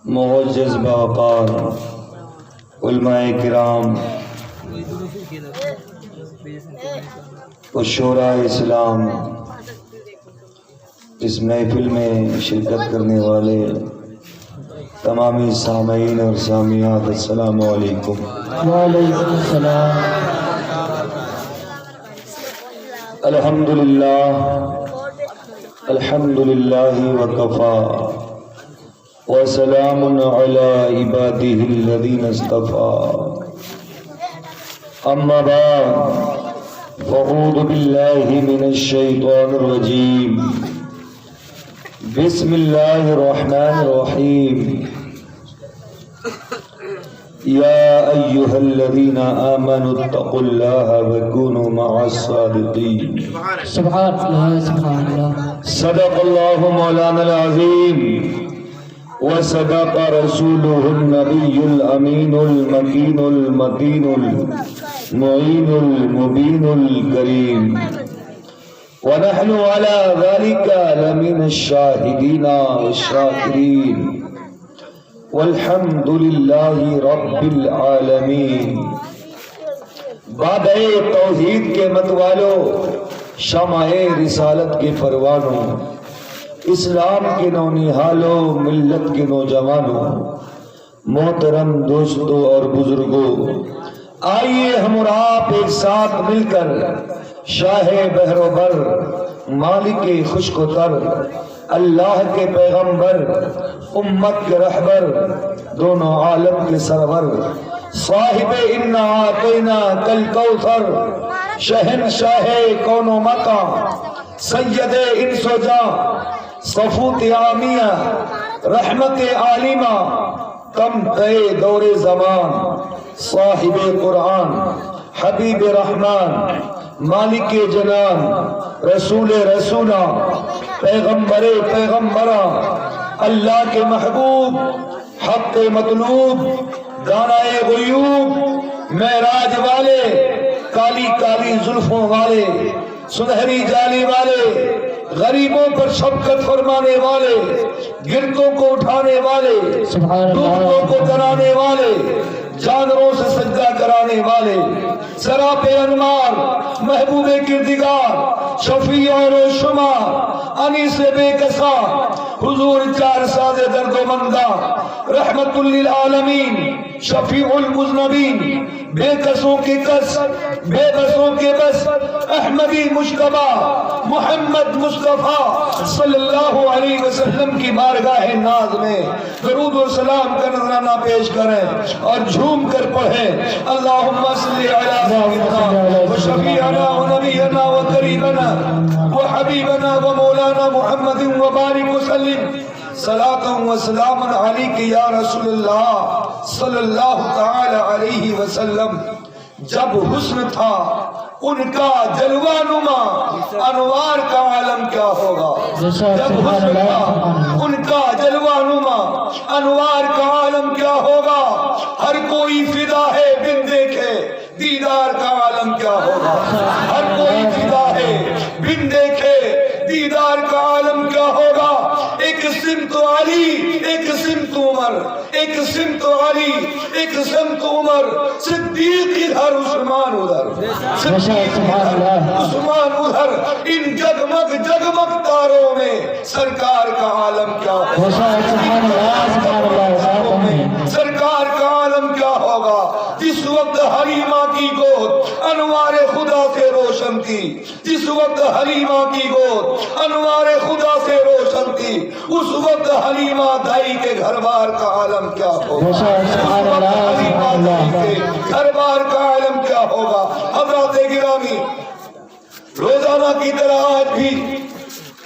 معزز باوقار علماء کرام و شورا اسلام، اس محفل میں شرکت کرنے والے تمامی سامعین اور سامعات، السلام علیکم۔ وعلیکم السلام۔ الحمدللہ وکفی وسلام علی عباده الذین اصطفی، اما بعد فاعوذ باللہ من الشیطان الرجیم، بسم اللہ الرحمن الرحیم، یا ایہا الذین آمنوا اتقوا اللہ وکونوا مع الصادقین۔ سبحان اللہ، سبحان اللہ۔ صدق اللہ مولانا العظیم وصدق رسولہ النبی الامین المکین المتین المعین المبین الکریم، ونحن على ذلك لمن الشاہدین والشاکرین، والحمد للہ رب العالمین۔ بادئ توحید کے متوالو، شمع رسالت کے پروانوں، اسلام کے نونہالوں، ملت کے نوجوانوں، محترم دوستوں اور بزرگوں، آئیے ہم اور آپ ایک ساتھ مل کر شاہ بحر و بر، مالک خشک و تر، اللہ کے پیغمبر، امت کے رہبر، دونوں عالم کے سرور، صاحب انا اعطینا کل کوثر، شہنشاہ کون و مکان، سید انس و جاں، صفوت عامیہ، رحمت عالمہ، کم قے دور زمان، صاحب قرآن، حبیب رحمان، مالک جنان، رسول رسولہ، پیغمبر پیغمبرہ، اللہ کے محبوب، حق مطلوب، دانائے غیوب، معراج والے، کالی کالی زلفوں والے، سنہری جالی والے، غریبوں پر شفقت فرمانے والے، گردوں کو اٹھانے والے، ڈوبتوں کو کرانے والے، جانوروں سے سجدہ کرانے والے، سراپ انوار، محبوب کردگار، شفیع اور شمار، انیس بے کسا، حضور چار ساز درد و مندہ، رحمت للعالمین، شفیع المذنبین، بے کسوں کی کس، بے بسوں کے بس، احمدی مشتبہ محمد مصطفیٰ صلی اللہ علیہ وسلم کی بارگاہ ناز میں درود و سلام کا نذرانہ پیش کریں اور جھوم کر پڑھیں، اللہم صلی علی سیدنا و شفیعنا و نبینا و قریبنا و حبیبنا و مولانا محمد و بارک وسلم، صلاة و سلام علیک یا رسول اللہ صلی اللہ تعالی علیہ وسلم۔ جب حسن تھا ان کا جلوہ نما، انوار کا عالم کیا ہوگا؟ جب حسن تھا ان کا جلوہ نما، انوار کا عالم کیا ہوگا؟ ہر کوئی فدا ہے بن دیکھے، دیدار کا عالم کیا ہوگا؟ ہر کوئی فدا ہے بن دیکھے، دیدار کا عالم کیا ہوگا؟ ایک سمت علی، ایک سمت عمر، ایک سمت علی، ایک سمت عمر، صدیق ادھر، عثمان ادھر، عثمان ادھر، ان جگمگ جگمگ تاروں میں سرکار کا عالم کیا ہوگا؟ سرکار کا عالم کیا ہوگا؟ جس وقت حلیمہ کی گود انوار خدا سے روشن تھی، جس وقت حلیمہ کی گود انوار خدا سے روشن تھی، اس وقت حلیمہ دائی کے گھر بار کا عالم کیا ہوگا؟ اس وقت حلیمہ دائی کے گھر بار کا عالم کیا ہوگا؟ حضرات گرامی، روزانہ کی طرح آج بھی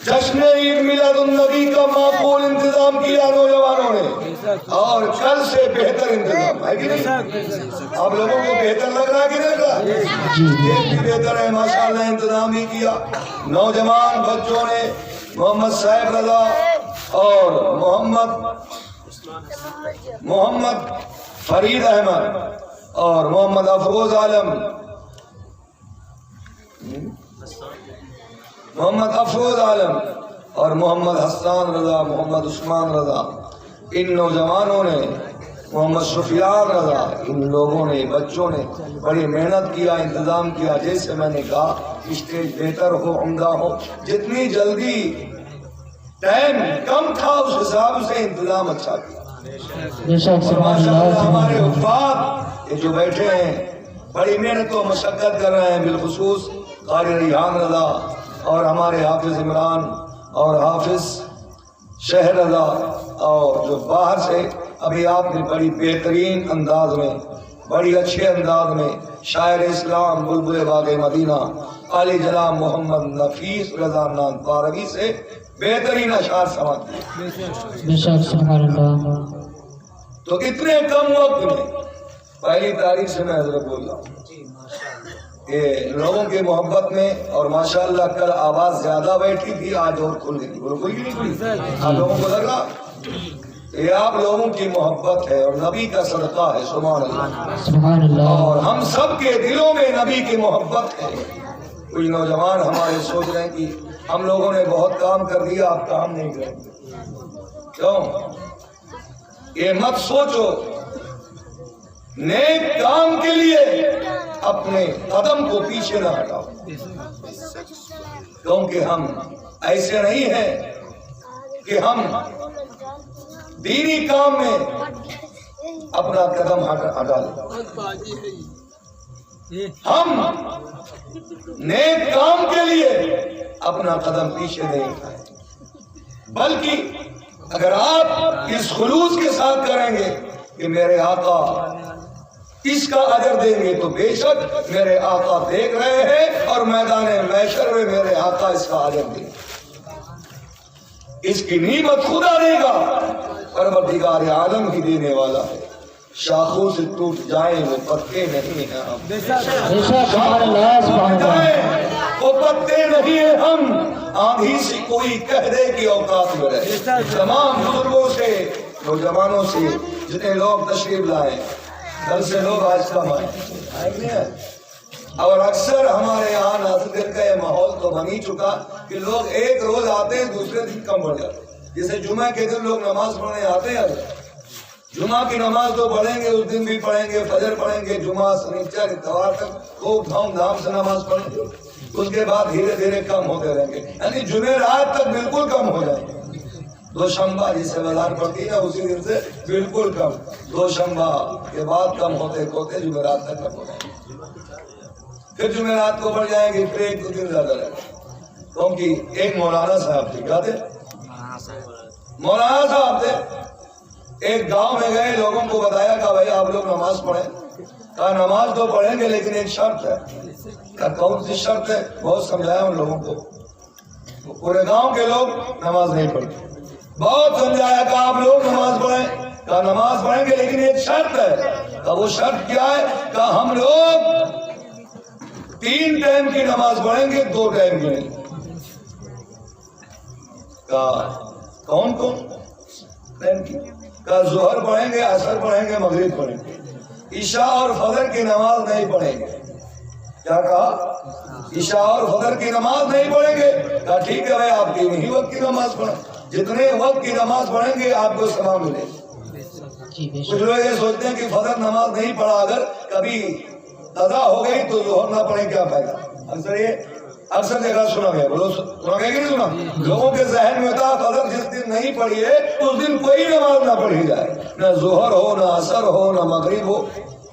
جشن عید میلاد النبی کا معقول انتظام کیا نوجوانوں نے، اور کل سے بہتر انتظام ہے کہ نہیں؟ آپ لوگوں کو بہتر لگ رہا ہے کہ نہیں لگ رہا؟ یہ بھی بہتر ہے ماشاءاللہ، انتظام ہی کیا۔ نوجوان بچوں نے محمد صاحب رضا اور محمد فرید احمد اور محمد افروز عالم، محمد افروز عالم اور محمد حسان رضا، محمد عثمان رضا، ان نوجوانوں نے، محمد سفیان رضا، ان لوگوں نے، بچوں نے بڑی محنت کیا، انتظام کیا. جیسے میں نے کہا اسٹیج بہتر ہو، عمدہ ہو، جتنی جلدی، ٹائم کم تھا اس حساب سے انتظام اچھا کیا. بے شک سبحان ماشاء اللہ اللہ. ہمارے حفاظ یہ جو بیٹھے ہیں بڑی محنت و مشقت کر رہے ہیں، بالخصوص قاری ریحان رضا اور ہمارے حافظ عمران اور حافظ شہر رضا، اور جو باہر سے ابھی آپ نے بڑی بہترین انداز میں، بڑی اچھے انداز میں شاعر اسلام بلبل باغ مدینہ علی جناب محمد نفیس رضا نان پاروی سے بہترین اشعار سماعت کیے. بے شک سبحان اللہ. تو اتنے کم وقت میں، پہلی تاریخ سے میں حضرت بول رہا ہوں کہ لوگوں کی محبت میں، اور ماشاءاللہ کل آواز زیادہ بیٹھی تھی، آج اور کھل گئی. بولو کوئی نہیں کھلی؟ آپ لوگوں کو لگ رہا یہ آپ لوگوں کی محبت ہے اور نبی کا صدقہ ہے. سبحان اللہ سبحان اللہ. اور ہم سب کے دلوں میں نبی کی محبت ہے. کچھ نوجوان ہمارے سوچ رہے ہیں کہ ہم لوگوں نے بہت کام کر دیا، آپ کام نہیں کریں گے. کیوں؟ یہ مت سوچو. نیک کام کے لیے اپنے قدم کو پیچھے نہ ہٹاؤ، کیونکہ ہم ایسے نہیں ہیں کہ ہم دینی کام میں اپنا قدم ہٹا لیں. ہم نیک کام کے لیے اپنا قدم پیچھے نہیں اٹھائیں، بلکہ اگر آپ اس خلوص کے ساتھ کریں گے کہ میرے آقا اس کا اجر دیں گے، تو بے شک میرے آقا دیکھ رہے ہیں اور میدان محشر میں میرے آقا اس کا اجر دیں گے. اس کی نعمت خدا دے گا، پروردگار عالم ہی دینے والا ہے. شاخوں سے ٹوٹ جائیں وہ پتے نہیں ہیں ہم، بے شک سبحان اللہ. سبحان اللہ. وہ پتے نہیں ہیں ہم. آندھی سے کوئی کہہ دے کہ اوقات میں رہے. تمام بزرگوں سے، نوجوانوں سے، جتنے لوگ تشریف لائے، کل سے لوگ آج کم آئے. اور اکثر ہمارے یہاں ناظرین کا یہ ماحول تو بن ہی چکا کہ لوگ ایک روز آتے ہیں، دوسرے دن کم بڑھ جاتے. جیسے جمعہ کے دن لوگ نماز پڑھنے آتے ہیں، جمعہ کی نماز تو پڑھیں گے، اس دن بھی پڑھیں گے، فجر پڑھیں گے، جمعہ سنیچر اتوار تک خوب دھوم دھام سے نماز پڑھیں گے. اس کے بعد دھیرے دھیرے کم ہوتے رہیں گے، یعنی جمعرات تک بالکل کم ہو جائیں گے. دوشنبہ جسے بازار پڑتی ہے نا، اسی دن سے بالکل کم. دوشنبہ کے بعد کم ہوتے ہوتے جمعرات تک کم ہو جائیں گے. پھر جمعرات کو بڑھ جائیں گے، پھر ایک دو دن زیادہ رہیں گے. کیونکہ ایک مولانا صاحب تھے، کیا تھے؟ مولانا صاحب تھے. ایک گاؤں میں گئے، لوگوں کو بتایا کہ بھائی آپ لوگ نماز پڑھیں. کہا نماز تو پڑھیں گے لیکن ایک شرط ہے. کہا کون سی شرط ہے؟ بہت سمجھایا ان لوگوں کو. پورے گاؤں کے لوگ نماز نہیں پڑھتے. بہت سمجھایا کہ آپ لوگ نماز پڑھیں. کہا نماز پڑھیں گے لیکن ایک شرط ہے. کہا وہ شرط کیا ہے؟ کہا ہم لوگ 3 ٹائم کی نماز پڑھیں گے، 2 ٹائم کی نہیں. کہا کون کون ٹائم کی؟ کہا ظہر پڑھیں گے، عصر پڑھیں گے، مغرب پڑھیں گے. عشاء اور فجر کی نماز نہیں پڑھیں گے. کیا کہا؟ عشاء اور فجر کی نماز نہیں پڑھیں گے. کہا ٹھیک ہے بھائی، آپ 3 ہی وقت کی نماز پڑھیں. جتنے وقت کی نماز پڑھیں گے آپ کو ثواب ملے. کچھ لوگ یہ سوچتے ہیں کہ فجر نماز نہیں پڑھا، اگر کبھی قضا ہو گئی تو ظہر نہ پڑھیں کیا فائدہ؟ اکثر جگہ سنا گیا. بولو سنا گیا کہ نہیں سنا؟ لوگوں کے ذہن میں تھا فجر جس دن نہیں پڑھی ہے اس دن کوئی نماز نہ پڑھی جائے، نہ ظہر ہو، نہ عصر ہو، نہ مغرب ہو.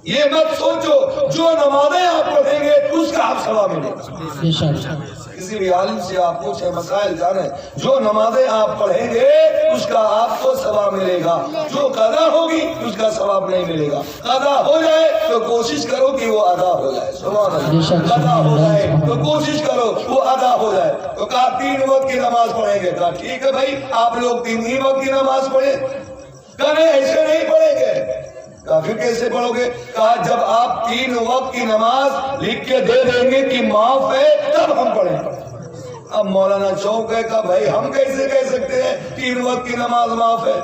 یہ مت سوچو جو نمازیں آپ پڑھیں گے اس کا آپ ثواب ملے گا. کسی بھی عالم سے آپ پوچھیں، مسائل جانیں، جو نمازیں آپ پڑھیں گے اس کا آپ کو ثواب ملے گا. جو قضا ہوگی اس کا ثواب نہیں ملے گا. قضا ہو جائے تو کوشش کرو کہ وہ ادا ہو جائے. سبحان اللہ. قضا ہو جائے تو کوشش کرو وہ ادا ہو جائے. تو کہا 3 وقت کی نماز پڑھیں گے. کہا ٹھیک ہے بھائی، آپ لوگ 3 ہی وقت کی نماز پڑھیں. کہا نہیں ایسے نہیں پڑھیں گے. کہا پھر کیسے پڑھو گے؟ کہا جب آپ 3 وقت کی نماز لکھ کے دے دیں گے کہ معاف ہے تب ہم پڑھیں. اب مولانا چوک ہے کہ بھائی ہم کیسے کہہ سکتے ہیں 3 وقت کی نماز معاف ہے؟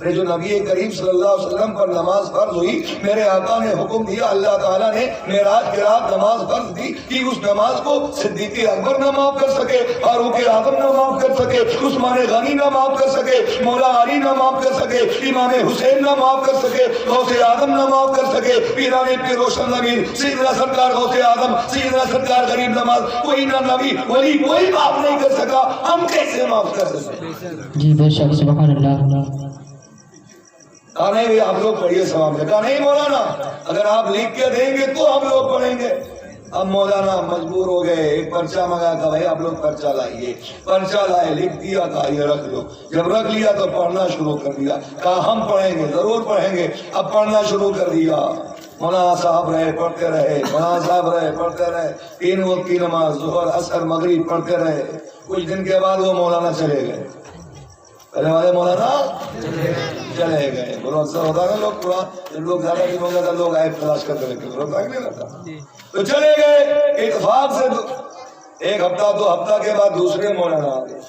ارے جو نبی کریم صلی اللہ علیہ وسلم پر نماز فرض ہوئی، میرے آقا نے حکم دیا، اللہ تعالیٰ نے معراج کی رات نماز فرض دی کہ اس نماز کو صدیق اکبر نہ معاف کر سکے، فاروق اعظم نہ معاف کر سکے، عثمان غنی نہ معاف کر سکے، مولا علی نہ معاف کر سکے، امام حسین نہ معاف کر سکے، غوث اعظم نہ معاف کر سکے، پیران پیر روشن ضمیر سیدنا سرکار غوث اعظم، سیدنا سرکار غریب نواز، کوئی نہ نبی ولی کوئی معاف نہیں کر سکا، ہم کیسے معاف کر سکتے؟ جی بے شک، سبحان اللہ۔ کہا نہیں بھی آپ لوگ پڑھیے ثواب میں، کہا نہیں مولانا اگر آپ لکھ کے دیں گے تو ہم لوگ پڑھیں گے۔ اب مولانا مجبور ہو گئے، ایک پرچہ منگا، کہا بھائی آپ لوگ پرچہ لائیے، پرچہ لائے، لکھ دیا، کہا یہ رکھ لو۔ جب رکھ لیا تو پڑھنا شروع کر دیا، کہا ہم پڑھیں گے، ضرور پڑھیں گے۔ اب پڑھنا شروع کر دیا، مولانا صاحب رہے پڑھتے رہے، مولانا صاحب رہے پڑھتے رہے، 3 وقت کی نماز ظہر عصر مغرب پڑھتے رہے۔ کچھ دن کے بعد وہ مولانا چلے گئے، پہلے والے مولانا چلے گئے۔ بولو اکثر ہوتا ہے لوگ قرآن لوگ زیادہ دن ہو جاتا لوگ آئے تلاش کرتے رہتے ہوتا نہیں رہتا، تو چلے گئے۔ اتفاق سے 1 ہفتہ 2 ہفتہ کے بعد دوسرے مولانا آ گئے۔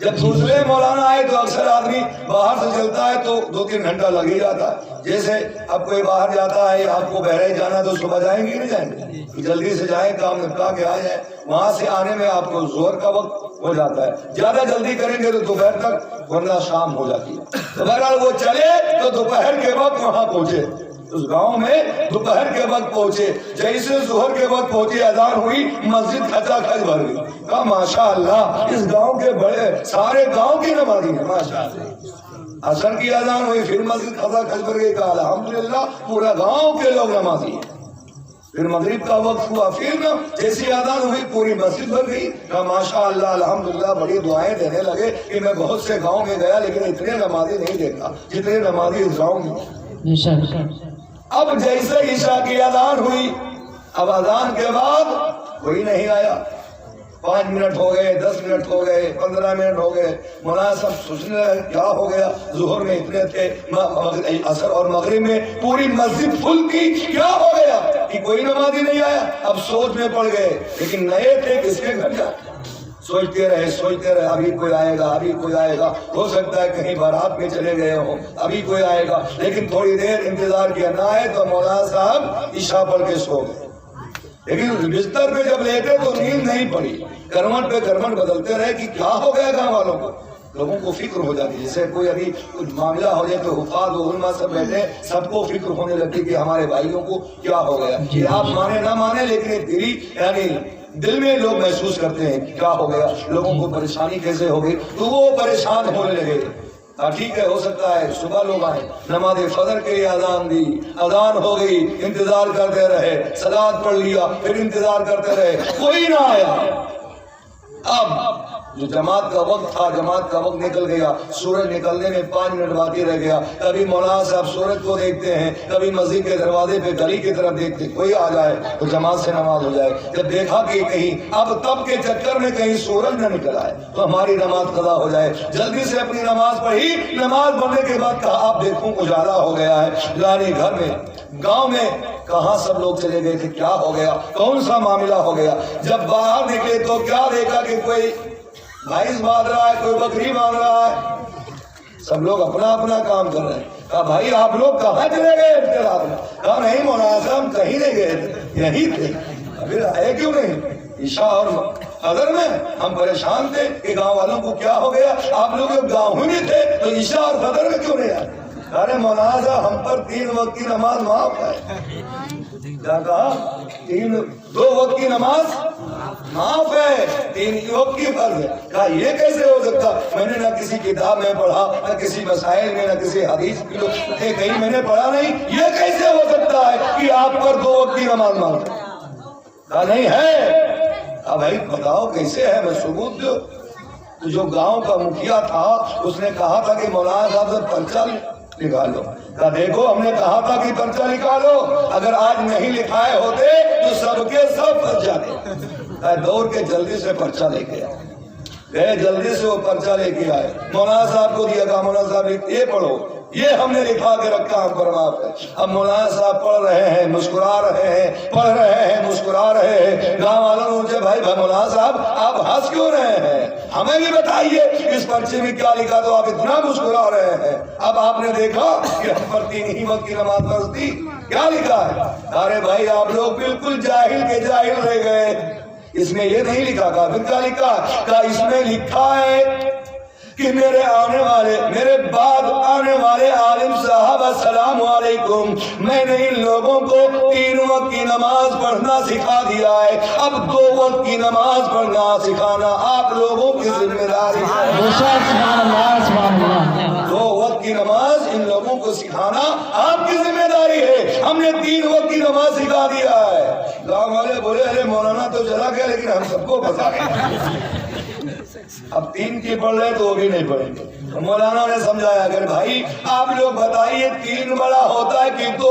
جب دوسرے مولانا آئے تو اکثر آدمی باہر سے چلتا ہے تو 2-3 گھنٹہ لگ ہی جاتا ہے۔ جیسے اب کوئی باہر جاتا ہے، آپ کو بہرے جانا تو صبح جائیں گے نہیں جائیں گے، جلدی سے جائیں، کام نپٹا کے آ جائیں، وہاں سے آنے میں آپ کو ظہر کا وقت ہو جاتا ہے، زیادہ جلدی کریں گے تو دوپہر تک، ورنہ شام ہو جاتی ہے۔ تو بہرحال وہ چلے تو دوپہر کے وقت وہاں پہنچے، اس گاؤں میں دوپہر کے وقت پہنچے۔ جیسے ظہر کے وقت پہنچے، اذان ہوئی، مسجد کھچا کھچ بھر گئی۔ کہا ماشاءاللہ اس گاؤں کے بڑے سارے گاؤں کی نمازی ہیں، ماشاءاللہ۔ عصر کی اذان ہوئی، پھر مسجد کھچا کھچ بھر گئی۔ کہا الحمدللہ پورا گاؤں کے لوگ نمازی ہیں۔ پھر مغرب کا وقت ہوا، پھر جیسی اذان ہوئی پوری مسجد بھر گئی۔ کہا ماشاءاللہ الحمدللہ، بڑی دعائیں دینے لگے کہ میں بہت سے گاؤں میں گیا لیکن اتنے نمازی نہیں دیکھا جتنے نمازی اس گاؤں میں۔ اب جیسے عشاء کی اذان ہوئی، اب اذان کے بعد کوئی نہیں آیا۔ 5 منٹ ہو گئے، 10 منٹ ہو گئے، 15 منٹ ہو گئے، مولانا سب سوچنے لگے کیا ہو گیا، ظہر میں اتنے تھے، عصر اور مغرب میں پوری مسجد فل کی، کیا ہو گیا کہ کوئی نمازی نہیں آیا۔ اب سوچ میں پڑ گئے، لیکن نئے تھے، کس کے گھر جائے؟ سوچتے رہے، ابھی کوئی آئے گا، ابھی کوئی آئے گا، ہو سکتا ہے کہیں بارات میں چلے گئے ہوں، ابھی کوئی آئے گا۔ لیکن تھوڑی دیر انتظار کیا، نہ آئے تو مولانا صاحب عشاء پڑھ کے سو گئے۔ لیکن بستر پہ جب لیٹے تو نیند نہیں پڑی، کرمٹ پہ کرمٹ بدلتے رہے کہ کیا ہو گیا گاؤں والوں کو۔ لوگوں کو فکر ہو جاتی، جیسے کوئی ابھی کچھ معاملہ ہو جائے تو حفاظ و علماء سب بیٹھے، سب کو فکر ہونے لگتی کہ ہمارے بھائیوں کو کیا ہو گیا۔ کہ آپ مانے نہ مانے لیکن دلی یعنی دل میں لوگ محسوس کرتے ہیں کہ کیا ہو گیا، لوگوں کو پریشانی کیسے ہوگی، تو وہ پریشان ہونے لگے۔ ٹھیک ہے، ہو سکتا ہے صبح لوگ آئے، نماز فجر کے لیے اذان دی، اذان ہو گئی، انتظار کرتے رہے، صلوات پڑھ لیا، پھر انتظار کرتے رہے، کوئی نہ آیا۔ اب جو جماعت کا وقت تھا، جماعت کا وقت نکل گیا، سورج نکلنے میں 5 منٹ باقی رہ گیا۔ کبھی مولانا صاحب سورج کو دیکھتے ہیں، کبھی مسجد کے دروازے پہ گلی کی طرف دیکھتے، کوئی آ جائے تو جماعت سے نماز ہو جائے۔ جب دیکھا کہ کہیں اب تب کے چکر میں کہیں سورج نہ نکل آئے تو ہماری نماز قضا ہو جائے، جلدی سے اپنی نماز پڑھی۔ نماز پڑھنے کے بعد کہا اب دیکھوں اجالا ہو گیا ہے، لانی گھر میں گاؤں میں کہاں سب لوگ چلے گئے تھے، کیا ہو گیا، کون سا معاملہ ہو گیا۔ جب باہر نکلے تو کیا دیکھا کہ کوئی بھینس باندھ رہا ہے، کوئی بکری باندھ رہا ہے، سب لوگ اپنا اپنا کام کر رہے ہیں۔ کہا بھائی آپ لوگ کہاں چلے گئے اتنے رات میں؟ کہا نہیں مولانا صاحب ہم کہیں نہیں گئے تھے، یہی تھے۔ پھر آئے کیوں نہیں؟ عشاء اور فجر میں ہم پریشان تھے کہ گاؤں والوں کو کیا ہو گیا، آپ لوگ جب گاؤں میں تھے تو عشاء اور فجر میں کیوں نہیں آئے؟ ارے مولانا صاحب ہم پر 3 وقت کی نماز معاف ہے۔ کیا کہا؟ 2 وقت کی نماز معاف ہے، 3 وقت کی فرض ہے۔ کہا یہ کیسے ہو سکتا؟ میں نے نہ کسی کتاب میں پڑھا، نہ کسی مسائل میں، نہ کسی حدیث میں کہیں میں نے پڑھا نہیں، یہ کیسے ہو سکتا ہے کہ آپ پر 2 وقت کی نماز معاف ہے؟ کہا نہیں ہے۔ اب بھائی بتاؤ کیسے ہے، میں ثبوت دو۔ تو جو گاؤں کا مکھیا تھا اس نے کہا تھا کہ مولانا صاحب سے پرچہ نکالو۔ کہا دیکھو ہم نے کہا تھا کہ پرچہ نکالو، اگر آج نہیں لکھائے ہوتے تو سب کے سب پھنس جاتے۔ دوڑ کے جلدی سے پرچہ لے کے آئے، جلدی سے وہ پرچہ لے کے آئے، مولانا صاحب کو دیا، کہا مولانا صاحب یہ پڑھو۔ یہ ہم نے لکھا کے رکھا ہم پر معاف ہے. اب مولانا صاحب پڑھ رہے ہیں مسکرا رہے ہیں، پڑھ رہے ہیں مسکرا رہے ہیں. گاؤں والوں نے مجھے بھائی مولانا صاحب آپ ہنس کیوں رہے ہیں؟ ہمیں بھی بتائیے اس پرچے میں کیا لکھا تو آپ اتنا مسکرا رہے ہیں. اب آپ نے دیکھا کہ ہم پر 3 ہی وقت کی نماز فرض تھی، کیا لکھا ہے؟ ارے بھائی آپ لوگ بالکل جاہل کے جاہل رہ گئے. اس میں یہ نہیں لکھا تھا. پھر کیا لکھا؟ کہ اس میں لکھا ہے کہ میرے بعد آنے والے عالم صاحب السلام علیکم، میں نے ان لوگوں کو 3 وقت کی نماز پڑھنا سکھا دیا ہے. اب 2 وقت کی نماز پڑھنا سکھانا آپ لوگوں کی ذمہ داری ہے. 2 وقت کی نماز ان لوگوں کو سکھانا آپ کی ذمہ داری ہے. ہم نے 3 وقت کی نماز سکھا دیا ہے. گاؤں والے بولے ارے مولانا تو چلا گیا لیکن ہم سب کو بتا گئے. اب 3 کی پڑھ رہے تو وہ بھی نہیں پڑھیں گے. مولانا نے سمجھایا کہ بھائی آپ لوگ بتائیے 3 بڑا ہوتا ہے کہ 2؟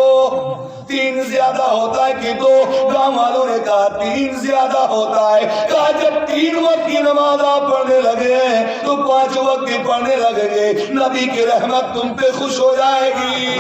3 زیادہ ہوتا ہے کہ 2؟ گاؤں والوں نے کہا 3 زیادہ ہوتا ہے. کہا جب 3 وقت کی نماز آپ پڑھنے لگے ہیں تو 5 وقت کی پڑھنے لگیں گے. نبی کی رحمت تم پہ خوش ہو جائے گی،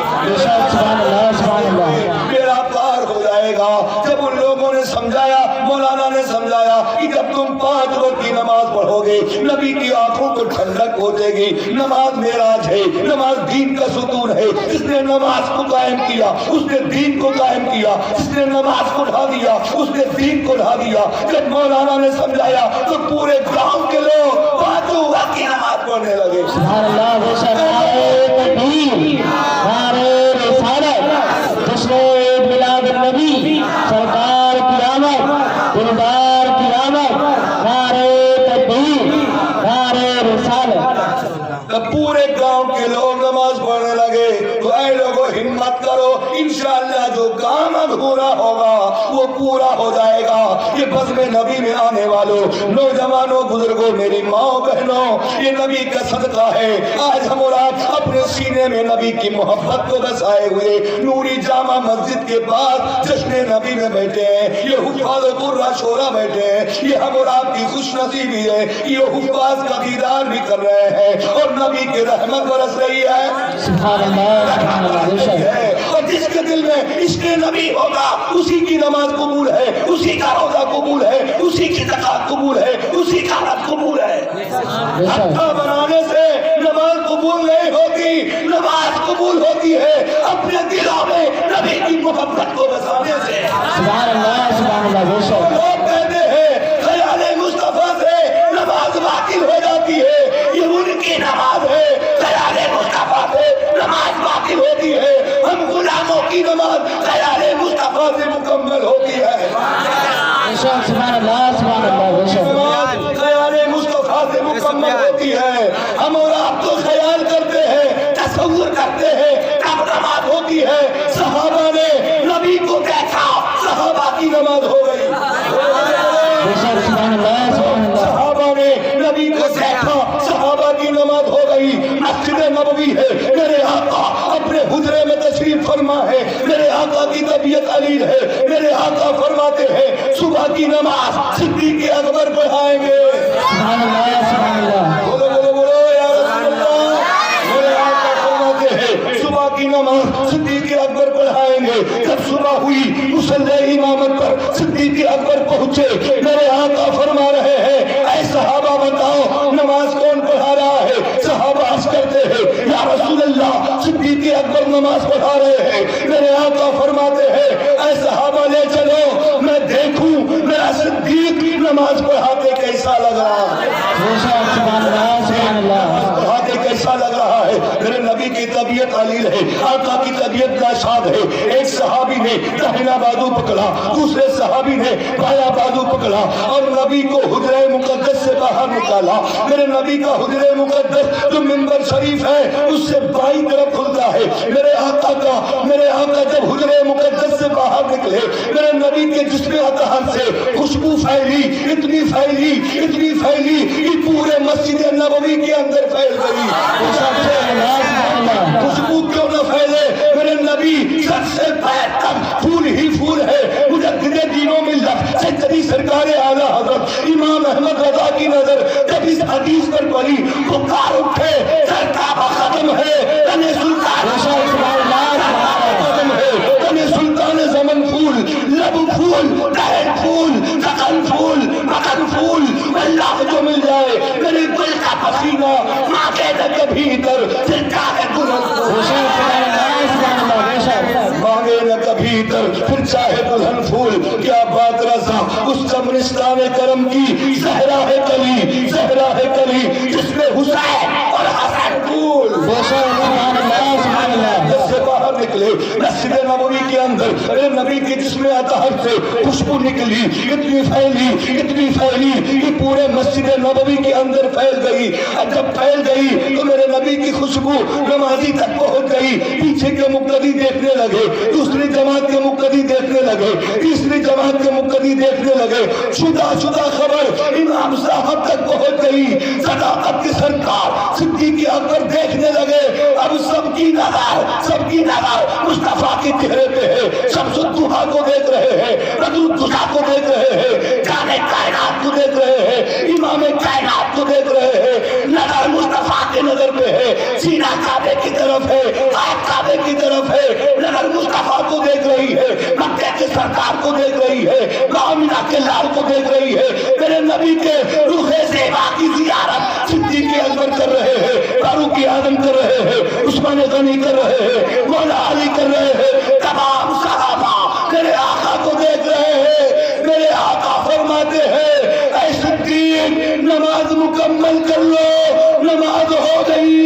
میرا پار ہو جائے گا. جب ان لوگوں نے سمجھایا، مولانا نے سمجھایا کہ جب تم 5 وقت کی نماز پڑھو گے نبی کی آنکھوں کو ٹھنڈک پہنچے گی. نماز معراج ہے، نماز دین کا ستون ہے. جس نے نماز کو قائم کیا اس نے دین کو قائم کیا، جس نے نماز کو ڈھا دیا اس نے دین کو ڈھا دیا. جب مولانا نے سمجھایا تو پورے گاؤں کے لوگ 5 وقت کی نماز پڑھنے لگے. سبحان اللہ. میلاد النبی، سرکار کی آمد، دلدار کی آمد، نعرے تکبیر، نعرے رسالت. جب پورے گاؤں کے لوگ نماز پڑھنے لگے تو اے لوگوں ہمت کرو، انشاءاللہ جو کام ادھورا ہوگا وہ پورا ہو جائے گا. یہ بزم نبی میں آنے والوں نوجوانوں، بزرگوں، میری ماں بہنوں، یہ نبی کا صدقہ ہے. آج ہم اور آپ اپنے سینے میں نبی کی محبت کو بسائے ہوئے نوری جامع مسجد کے پاس جشن نبی میں بیٹھے ہیں. یہ حفاظ قرہ شورا بیٹھے ہیں. یہ ہم اور آپ کی خوش نصیبی ہے. یہ حفاظ کا دیدار بھی کر رہے ہیں اور نبی کی رحمت برس رہی ہے. سبحان اللہ، سبحان اللہ. اور جس کے دل میں عشق نبی ہوگا اسی کی نماز قبول ہے، اسی کا روزہ قبول ہے، اسی کی زکات قبول ہے، اسی کا حج قبول ہے. حقہ بنانے سے نماز قبول نہیں ہوتی، نماز قبول ہوتی ہے اپنے دلوں میں نبی کی محبت کو بسانے سے. سبحان اللہ، سبحان اللہ. لوگ کہتے ہیں خیال مصطفیٰ سے نماز باطل ہو جاتی ہے. یہ ان کی نماز ہے، خیال مصطفیٰ سے نماز باطل ہوتی ہے. ہم غلاموں کی نماز خیال مصطفیٰ سے مکمل ہوتی ہے. سبحان اللہ، سبحان اللہ. خیال مصطفیٰ سے مکمل ہوتی ہے. ہم اور آپ تو خیال کرتے ہیں، تصور کرتے ہیں کب نماز ہوتی ہے. صحابہ نے نبی کو دیکھا، صحابہ کی نماز ہو گئی. صحابہ نے نبی کو دیکھا، صحابہ کی نماز ہو گئی. مسجد نبوی ہے، میرے آقا اپنے حجرے میں تشریف فرما ہے. میرے آقا کی طبیعت علیل ہے. میرے آقا فرماتے ہیں صبح کی نماز صدیق اکبر پڑھائیں گے. سبحان اللہ، سبحان اللہ. بولو بولو بولو یا رسول اللہ. میرے آقا فرماتے ہیں صبح کی نماز صدیق اکبر پڑھائیں گے. جب صبح ہوئی مصلی امامت پر صدیق اکبر پہنچے. میرے آقا فرما رہے ہیں اے صحابہ بتاؤ نماز کون پڑھا رہا ہے؟ صحابہ عرض کرتے ہیں یا رسول اللہ صدیق اکبر نماز پڑھا رہے ہیں. میرے آقا فرماتے ہیں اے صحابہ لے چلو میں دیکھوں میرا صدیق نماز پڑھاتے کیسا لگ رہا ہے. سبحان اللہ، سبحان اللہ. پڑھاتے کیسا لگ رہا ہے. میرے نبی کی طبیعت علیل ہے، آقا کی طبیعت ناشاد ہے. ایک صحابی نے داہنا بازو پکڑا، دوسرے صحابی نے بایاں بازو پکڑا اور نبی کو حجرہ مقدس سے باہر نکالا. میرے نبی کا حجرہ مقدس جو منبر شریف ہے اس سے بائیں طرف کھلتا ہے. میرے آقا جب حجرہ مقدس سے باہر نکلے میرے نبی کے جسم اطہر سے خوشبو پھیلی، اتنی پھیلی کہ پورے مسجد نبوی کے اندر پھیل گئی. خوشبو کیوں نہ پھیلے؟ میرے نبی سر سے پیر تک پھول ہی پھول ہے. مجدد دینوں ملت سیدی سرکار اعلی حضرت امام احمد رضا کی نظر جب اس حدیث پر پڑی پکار اٹھے سرکار ختم ہے. तने सुल्तान कदम है, तने सुल्तान ज़मन फूल, लब फूल, दहन फूल, सकन फूल, मकन फूल, अल्लाह जो मिल जाए मेरे दिल का पसीना मांगे न कभी इधर जिनका है मांगे न कभी इधर फिर चाहे दुल्हन फूल। क्या बात रज़ा उस कब्रिस्तान करम की सहरा है कली जिसमें हुसैन और हसन फूल से बाहर निकले मस्जिद नबवी के अंदर, अरे नबी के जिस्म अतहर से खुशबू निकली, इतनी फैली कि पूरे मस्जिद नबवी के अंदर फैल गई। और जब फैल गई तो मेरे नबी की खुशबू नमाजी तक पहुंच गई। पीछे के मुक्तदी देखने लगे, दूसरी जमात के मुक्तदी देखने लगे, तीसरी जमात के मुक्तदी देखने लगे। शुदा खबर इमाम साहब तक पहुंच गई। सदाकत की सरकार सिद्दीक़ अकबर देखने लगे। अब सबकी नजर मुस्तफा के चेहरे पे है। शम्सुद्दुहा को देख रहे हैं, बदरुद्दुहा को देख रहे हैं, जाने कायनात को देख रहे हैं, इमाम कायनात को देख रहे हैं। नजर मुस्तफा के नजर पे है, सीना काबे की तरफ है, आँख काबे की तरफ है। नजर मुस्तफा को देख रही है, मक्के के सरकार को देख रही है, आमिना के लाल को देख रही है। मेरे नबी के रूहे ज़ेबा की ज़ियारत सिद्दीक़ अकबर कर रहे हैं, फारूक आज़म कर रहे हैं, उस्मान गनी कर रहे हैं, मौला अली कर रहे हैं। तमाम सहाबा मेरे आका को देख रहे हैं। मेरे आका फरमाते हैं, ऐ सिद्दीक़ नमाज मुकम्मल कर लो, नमाज हो गई।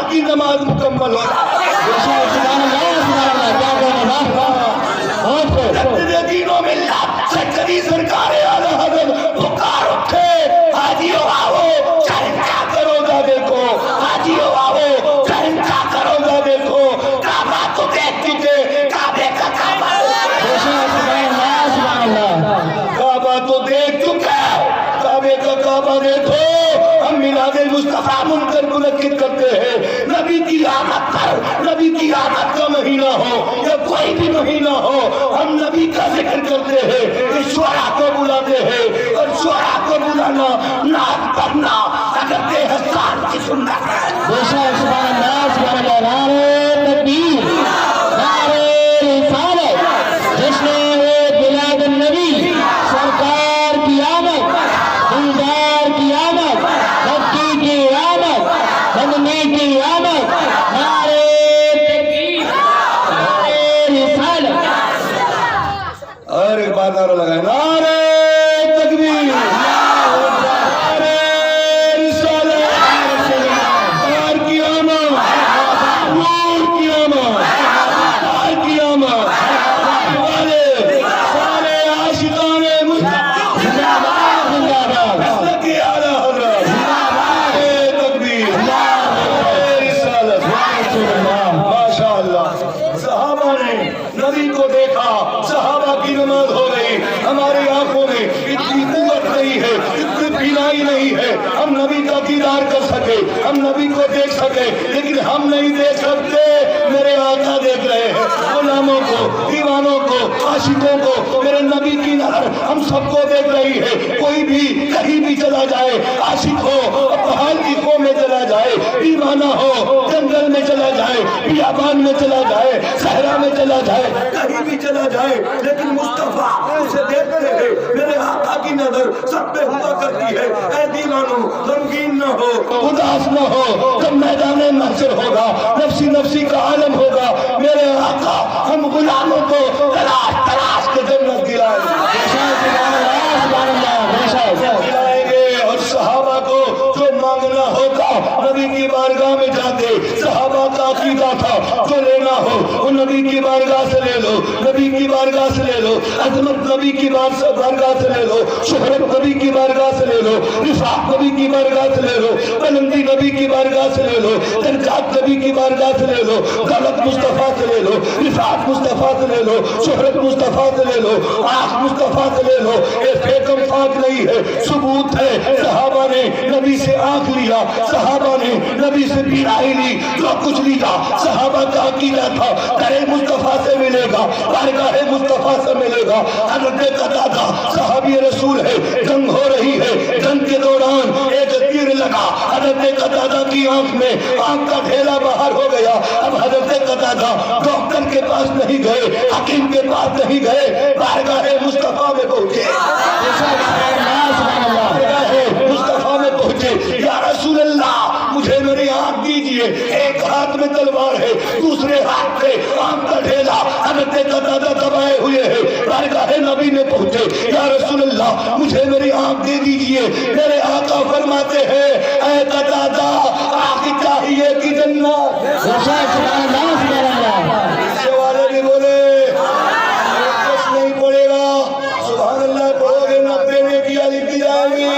की नमाज मुकम्मल हो दीनों में सरकारी सरकार आला हज़रत पुकार उठे, हाजियों आओ चर्चा करोगा देखो, हाजियों आओ चर्चा करोगा देखो। काबा तो देख चुके, काबे का काबा तो देख चुके, काबे का काबा देखो। हम मिलादे मुस्तफा मुनकर मुनक्किद करते हैं। नबी की आमद का महीना हो या कोई भी महीना हो, हम नबी का जिक्र करते हैं, शुरा को बुलाते हैं। और शुरा को बुलाना, नात पढ़ना अगर बेहसान की सुन्नत है। नारा लगाए, नारे तकबीर, नारे रिसालत, और क़यामत, नूर क़यामत, और क़यामत। सारे आशिकाने मुस्तफा जिंदाबाद, के आला हज़रत, नारे तकबीर, नारे रिसालत। माशाअल्लाह, सहाबा ने नबी को देखा, सहाबा की नमाज हो गई। हमारी आंखों में इतनी कुव्वत नहीं है, इतनी बीनाई नहीं है, हम नबी का दीदार कर सके, हम नबी को देख सके, लेकिन हम नहीं देख सकते। मेरे आका देख रहे हैं, गुलामों को, दीवानों को, आशिकों को। मेरे नबी की नजर हम सबको देख रही है। कोई भी कहीं भी चला जाए, आशिक हो पहाड़ की खो में चला जाए, दीवाना हो जंगल में चला जाए, बियाबान में चला जाए, सहरा में चला जाए, कहीं भी चला जाए, लेकिन मुस्तफा उसे देखते हैं। मेरे आका की नजर सब पे हुआ करती है। ऐ दीवानो गमगीन न हो, उदास न हो, जब मैदान महशर होगा, नफ्सी नफ्सी का आलम होगा, मेरे आका हम गुलामों को तलाश के जन्नत दिलाएंगे। और सहाबा को जो मांगना होगा नबी की बारगाह में जाते। सहाबा का अकीदा था, जो लेना हो वो नबी की बारगाह से ले लो, नबी की बारगाह से ले लो, अजमत नबी की बारगाह से ले लो, शोहरत नबी की बारगाह से ले लो, रिफात नबी की बारगाह से ले लो, बुलंदी नबी की बारगाह से ले लो, दरजात नबी की बारगाह से ले लो, दौलत मुस्तफा से ले लो, रिफात मुस्तफा से ले लो, शोहरत मुस्तफा से ले लो, आँख मुस्तफा से ले लो। ये फेकम फाक नहीं है, सबूत है। सहाबा ने नबी से आँख लिया, सहाबा ने नबी से बीराई ली, जो कुछ लिया सहाबा का अकीदा था करे मुस्तफा से मिलेगा, बारगाह मुस्तफा से मिलेगा। हज़रत कतादा सहाबी रसूल है, जंग हो रही है, जंग के दौरान एक तीर लगा हज़रत कतादा की आंख में, आंख का ढेला बाहर हो गया। अब हज़रत कतादा डॉक्टर के पास नहीं गए, हकीम के पास नहीं गए, बारगाह मुस्तफा में पहुंचे, मुस्तफा में पहुंचे। या रसूल अल्लाह मुझे मेरी आंख दीजिए। एक हाथ में तलवार है, दूसरे हाथ से आंख का ढेला हज़रत कतादा दबाए हुए है, बारगाह नबी में पहुंचे। या रसूल अल्लाह मुझे मेरी आंख दे दीजिए। मेरे आका फरमाते हैं ऐ कतादा आंख चाहिए कि जन्नत? पीछे वाले भी बोले कुछ नहीं पड़ेगा, सुभान अल्लाह पढ़ोगे 90 में किया लिखी जाएगी।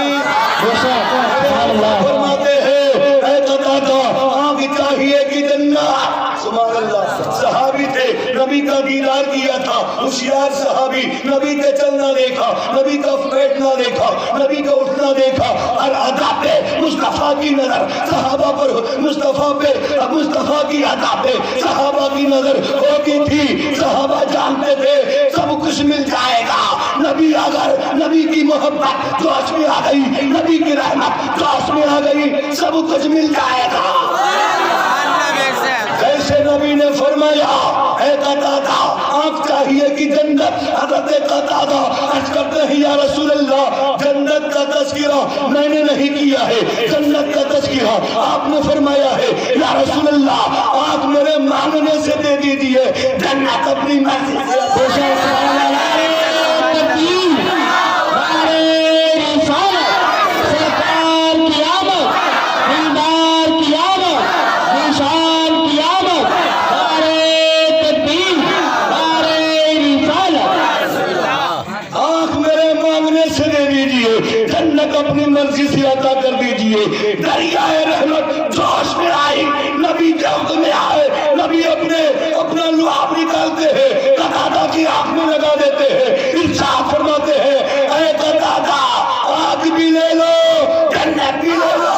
फरमाते हैं ऐ कतादा आंख चाहिए कि जन्नत? सुभान अल्लाह। सहाबी थे, नबी का दीदार किया था, होशियार सहाबी, नबी के चलना देखा, नबी का बैठना देखा, नबी का उठना देखा। और अदा पे मुस्तफा की नजर सहाबा पर, मुस्तफा पे, मुस्तफा की अदा पे सहाबा की नजर होगी थी। सहाबा जानते थे सब कुछ मिल जाएगा, नबी अगर नबी की मोहब्बत जोश में आ गई, नबी की रहमत जोश में आ गई, सब कुछ मिल जाएगा। जैसे नबी ने फरमाया ऐ कतादा आंख चाहिए कि जन्नत? हज़रत कतादा अर्ज़ करते हैं या रसूल अल्लाह जन्नत का तज़किरा मैंने नहीं किया है, जन्नत का तज़किरा आपने फरमाया है। या रसूल अल्लाह आंख मेरे मांगने से दे दीजिए, जन्नत अपनी मर्जी से। अपनी मर्जी से अदा कर दीजिए। दरियाए रहमत जोश में आई, नबी जल्द में आए, नबी अपना लुआब निकालते हैं, कतादा की आंख में लगा देते हैं, इरशाद फरमाते हैं ऐ कतादा आंख भी ले लो, जन्नत भी ले लो।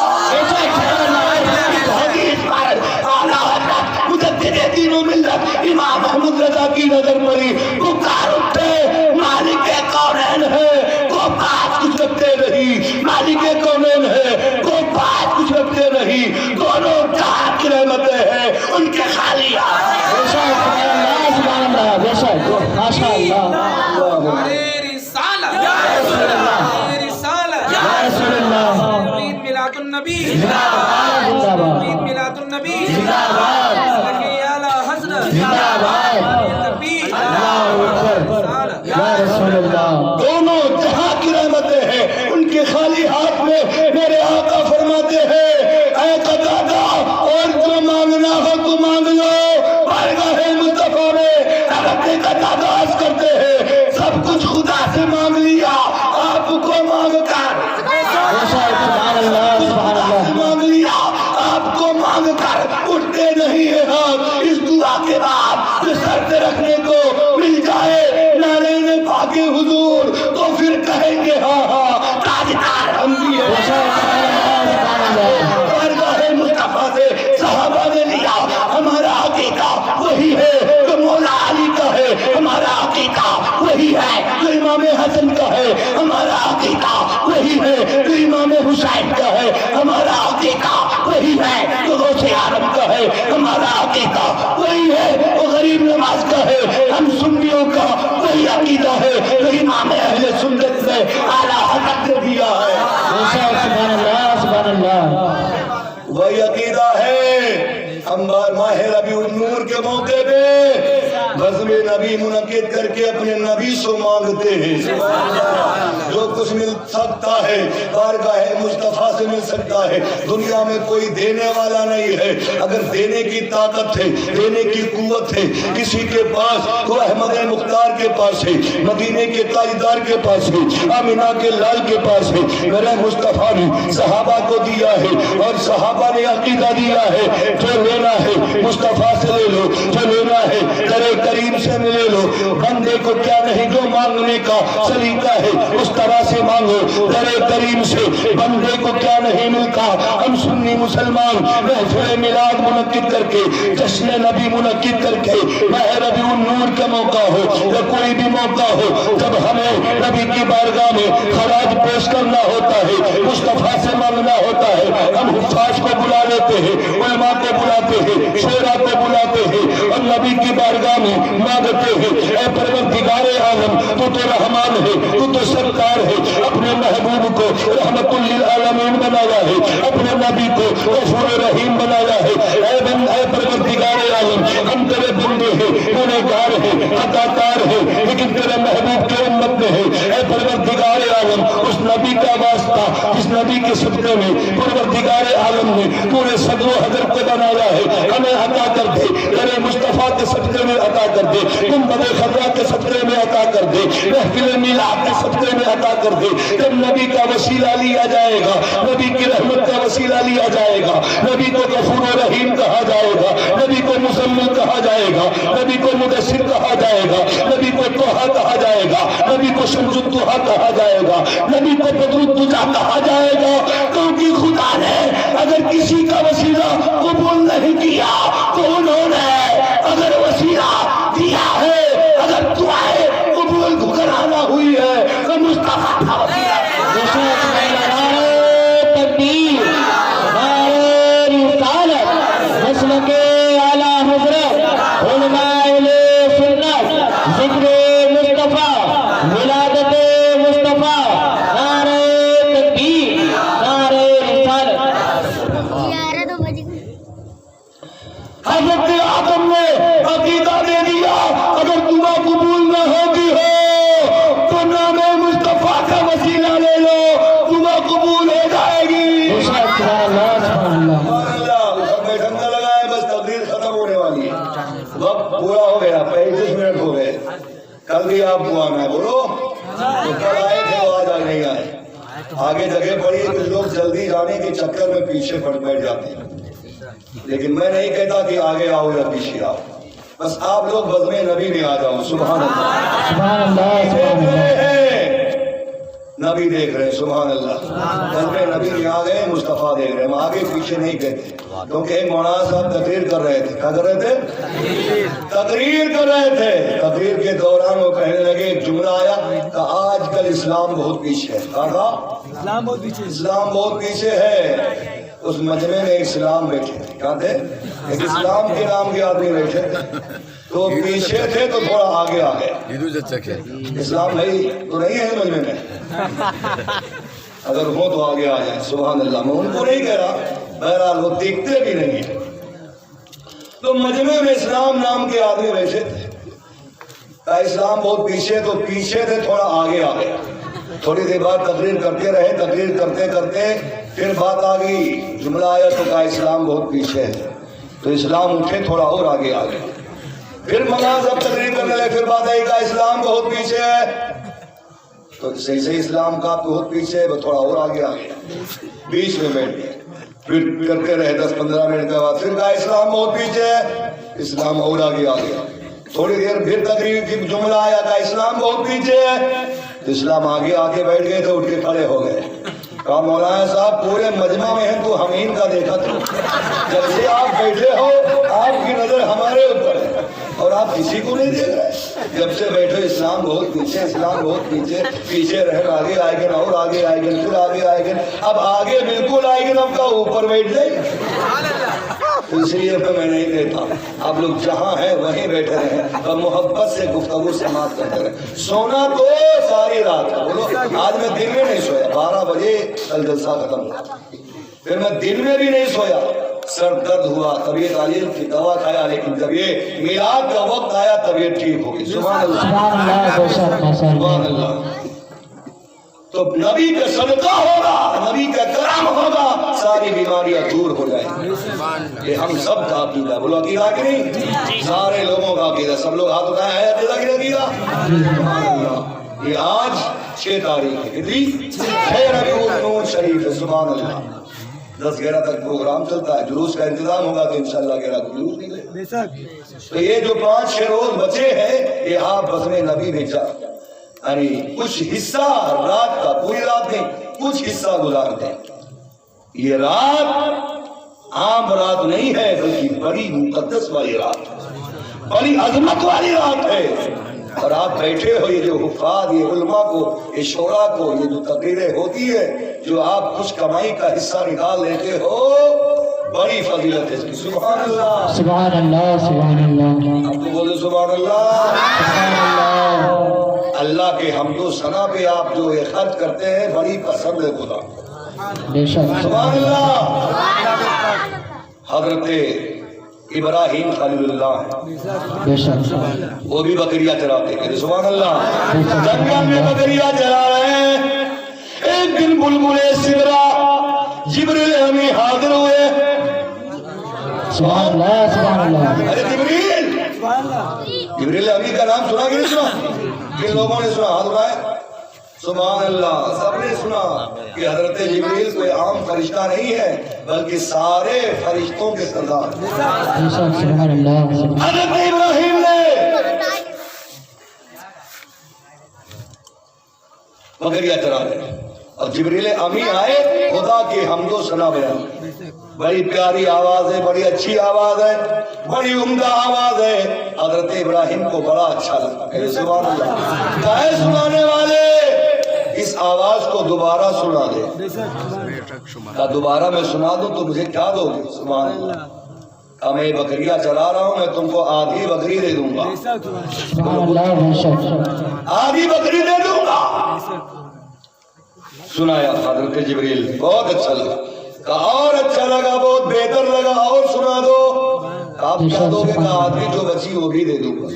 इमाम अहमद रजा की नजर पड़ी, पुकार उठे मालिक कौनैन है, को बात कुछ रखते नहीं, मालिक कौनैन है, को बात कुछ रखते नहीं, दोनों जहां की रहमतें हैं उनके खाली नबी जिंदाबाद, मिलादुन्नबी जिंदाबाद, आला हज़रत जिंदाबाद, या रसूल अल्लाह। दोनों जहां की रहमतें हैं उनके खाली हाथ में। मेरे आका फरमाते हैं ऐ कतादा और जो मांगना हो तो मांग लो, बारगाह मुस्तफा में हज़रत कतादा अर्ज़ करते हैं सब कुछ खुदा से मांग लिया, आपको मांग कर मांग लिया, आपको मांग कर उठते नहीं है हाथ। इस दुआ के बाद जो सर पे रखने को मिल जाए नारे में भागे हुजूर, तो फिर कहेंगे हाँ हाँ ताजदार हम भी हैं। बारगाह मुस्तफा से सहाबा ने लिया, हमारा अकीदा वही है जो मौला अली का है, हमारा अकीदा वही है जो इमाम हसन का है, हमारा अकीदा वही है जो इमाम हुसैन का है, हमारा अकीदा वही है जो गौसे आलम का है, हमारा अकीदा वही है वो गरीब नवाज का है। हम सुन्नियों का वही अकीदा है जो इमाम अहले सुन्नत ने आला हक़ ने दिया है। वही अकीदा है। हम माह रबीउन नूर के मौके पे बज़्म नबी मुनक्किद करके अपने नबी से मांगते हैं। जो कुछ मिल सकता है बारगाह मुस्तफा से मिल सकता है। दुनिया में कोई देने वाला नहीं है। अगर देने की ताकत है, देने की कुव्वत है किसी के पास, तो अहमद मुख्तार के पास है, मदीने के ताजदार के पास है, आमिना के लाल के पास है। मेरे मुस्तफा ने सहाबा को दिया है और सहाबा ने अकीदा दिया है, जो लेना है मुस्तफा से ले लो, जो लेना है करे करीम से मिले लो। बंदे को क्या नहीं जो मांगने का सलीका है उस तरह से मांगो करे करीम से। बंदे को क्या नहीं मिलता। हम सुन्नी मुसलमान महफिल मिलाद मुनक्किद करके, जश्न नबी मुनक्किद करके, माह रबीउन नूर का मौका हो या कोई भी मौका हो, जब हमें नबी की बारगाह में खराज पेश करना होता है, मुस्तफा से मांगना होता है, हम हुफ्फाज को बुला लेते हैं, उलमा को बुलाते हैं, शोरा को बुलाते हैं और नबी की बारगाह में मांगते हैं। ऐ परवरदिगारे आलम, तू तो रहमान है, तू तो सरकार है। अपने महबूब को रहमतुल लिल आलमीन बनाया है, अपने नबी को गफूर रहीम बनाया है। ऐ परवरदिगारे आलम, हम तेरे बंदे हैं, गुनहगार हैं, खताकार हैं, लेकिन तेरे महबूब के उम्मत में है। ऐ परवरदिगारे आलम, उस नबी का वास्ता जिस नबी के सदक़े में परवरदिगारे आलम ने पूरे सदो हज़र को बनाया है, हमें अता कर दे। तेरे मुस्तफा के सदक़े में अता कर दे, गुंबद खज़रा के सदक़े में अता कर दे, महफिल मिलाद के सदक़े में अता कर दे। जब नबी का वसीला लिया जाएगा, नबी की रहमत का वसीला लिया जाएगा, नबी को गफूर रहीम कहा जाएगा, नबी को मुज़म्मिल कहा जाएगा, नबी को मुदस्सिर कहा जाएगा, नबी को तोहा कहा जाएगा, नबी को शम्सुद्दुहा कहा जाएगा, नबी को बदरुद्दुजा कहा जाएगा। क्योंकि खुदा ने अगर किसी का वसीला कबूल नहीं किया तो उन्होंने अगर वसीला दिया है, अगर दुआएं कबूल कराना हुई है तो मुस्तफा का वसीला। तकबीर, नारे रिसालत, मसलके आला हज़रत, उलमाए सुन्नत, ज़िक्र मुस्तफा, विलादत मुस्तफा, नारे तकबीर, नारे रिसालत। हज़रत आदम ने अकीदा दे दिया, अगर दुआ कबूल न होती हो तो नाम मुस्तफा का वसीला ले लो, दुआ कबूल हो जाएगी। बैठक न लगाए, बस तकरीर खत्म होने वाली है, वक्त पूरा हो गया, 35 मिनट हो गए। कल भी आप दुआ में बोलो, तो कल आए थे वो आज नहीं आए। आगे जगह पड़ी, कुछ लोग जल्दी जाने के चक्कर में पीछे बैठ जाते हैं, लेकिन मैं नहीं कहता कि आगे आओ या पीछे आओ, बस आप लोग बज़्म नबी में आ जाओ। सुभान अल्लाह, सुभान अल्लाह, सुभान अल्लाह। नबी देख रहे हैं, सुभान अल्लाह। बज़्म नबी में आ गए, मुस्तफा देख रहे हैं, हम आगे पीछे नहीं कहते। क्योंकि एक मौलाना साहब तकरीर कर रहे थे, क्या कर रहे थे? तकरीर कर रहे थे। तकरीर के दौरान वो कहने लगे, एक जुमला आया कि आजकल इस्लाम बहुत पीछे है। कहा इस्लाम बहुत पीछे, इस्लाम बहुत पीछे है। उस मजमे में इस्लाम बैठे थे, क्या थे? एक इस्लाम के नाम के आदमी बैठे थे, तो पीछे थे तो थोड़ा आगे आ गए। इस्लाम नहीं तो नहीं है मजमे में, अगर हो तो आगे आ जाए। सुभान अल्लाह। मैं उनको नहीं कह रहा, बहरहाल वो दिखते भी नहीं है। तो मजमे में इस्लाम नाम के आदमी बैठे थे, इस्लाम बहुत पीछे, तो पीछे थे थोड़ा आगे आ गए। थोड़ी देर बाद तकरीर करते रहे, तकरीर करते करते फिर बात आ गई, जुमला आया तो कहा इस्लाम बहुत पीछे है, तो इस्लाम उठे थोड़ा और आगे आ गए। फिर मौलाना साहब तकरीर करने लगे, फिर बात आई, कहा इस्लाम बहुत पीछे है, तो सही सही इस्लाम का बहुत पीछे है, वो थोड़ा और आगे आ गया, बीच में बैठ गए। फिर करते रहे 10-15 मिनट के बाद फिर कहा इस्लाम बहुत पीछे है, इस्लाम और आगे आ गया। थोड़ी देर फिर तकरीर की जुमला आया, कहा इस्लाम बहुत पीछे है, तो इस्लाम आगे आके बैठ गए, तो उठ के खड़े हो गए। कहा मौलाना साहब पूरे मजमा में है तो हम इनका देखा था, जब से आप बैठे हो आपकी नजर हमारे ऊपर है और आप किसी को नहीं देख रहे। जब से बैठे इस्लाम बहुत पीछे, इस्लाम बहुत पीछे, पीछे रहे, आगे आएंगे और आगे आएंगे, फिर आगे आएंगे, अब आगे बिल्कुल आएंगे, अब का ऊपर बैठ जाएंगे। इसलिए तो मैं नहीं कहता, आप लोग जहाँ हैं वहीं बैठे रहें और मोहब्बत से गुफ्तगू समाप्त करते रहें। सोना तो सारी रात है, बोलो आज मैं दिन में नहीं सोया, 12 बजे कल जलसा खत्म हुआ, फिर मैं दिन में भी नहीं सोया, سر درد ہوا، طبیعت علیل کی دوا کھایا، لیکن جب یہ میلاد کا وقت آیا طبیعت ٹھیک ہو گئی. سبحان اللہ سبحان اللہ بے شک ماشاء سبحان اللہ. اللہ. تو نبی کا صدقہ ہوگا، نبی کا کرم ہوگا، ساری بیماریاں دور ہو جائیں گی. یہ ہم سب کا عقیدہ، بولو عقیدہ کہ نہیں؟ سارے لوگوں کا عقیدہ. سب لوگ ہاتھ اٹھائے ہیں عقیدہ کی عقیدہ. سبحان اللہ. یہ آج 6 تاریخ ہے، کتنی؟ 6 ربیع النور شریف ہے. سبحان اللہ. 10-11 تک پروگرام چلتا ہے، جلوس کا انتظام ہوگا تو انشاءاللہ 11 کو جلوس نکلے. تو یہ جو 5-6 روز بچے ہیں یہ آپ بزم نبی میں جا، یعنی کچھ حصہ رات کا، پوری رات نہیں، کچھ حصہ گزار دیں. یہ رات عام رات نہیں ہے بلکہ بڑی مقدس والی رات، بڑی عظمت والی رات ہے. اور آپ بیٹھے ہو، یہ جو حفاظ، یہ علماء کو، یہ شورا کو، یہ جو تقریریں ہوتی ہے، جو آپ کچھ کمائی کا حصہ نکال لیتے ہو، بڑی فضیلت ہے اس کی. سبحان اللہ سبحان اللہ سبحان اللہ آپ کو بولے سبحان اللہ. سبحان اللہ. اللہ کے حمد و ثنا پہ آپ جو یہ خرچ کرتے ہیں بڑی پسند ہے خدا. بے شک سبحان اللہ. حضرت ابراہیم خلیل اللہ ہیں، بے شک وہ بھی بکریاں چراتے ہیں. سبحان اللہ. جنگل میں بکریاں چرا رہے ہیں. ایک دن بلبلے سدرا جبریل امی حاضر ہوئے. سبحان اللہ سبحان اللہ. ارے جبریل، جبریل امی کا نام سنا کہ نہیں سنا؟ کن لوگوں نے سنا؟ ہاتھ اٹھائے. سبحان اللہ. سب نے سنا کہ حضرت جبریل کوئی عام فرشتہ نہیں ہے بلکہ سارے فرشتوں کے سردار. بے شک سبحان اللہ. حضرت ابراہیم نے بکریاں چرا رہے اور جبریل امی آئے، خدا کی حمد و ثنا بیان. بڑی پیاری آواز ہے، بڑی اچھی آواز ہے، بڑی عمدہ آواز ہے. حضرت ابراہیم کو بڑا اچھا لگا. سبحان اللہ. کہے سنانے والے اس آواز کو دوبارہ سنا دے. کہا دوبارہ میں سنا دوں تو مجھے کیا دو گے؟ سبحان اللہ. کہا میں بکریاں چلا رہا ہوں، میں تم کو آدھی بکری دے دوں گا. سبحان اللہ بے شک. آدھی بکری دے دوں گا. سنایا حضرت جبریل، بہت اچھا لگا. کہا اور اچھا لگا، بہت بہتر لگا، اور سنا دو. آپ کیا دو گے؟ کہا آدھی جو بچی وہ بھی دے دوں گا.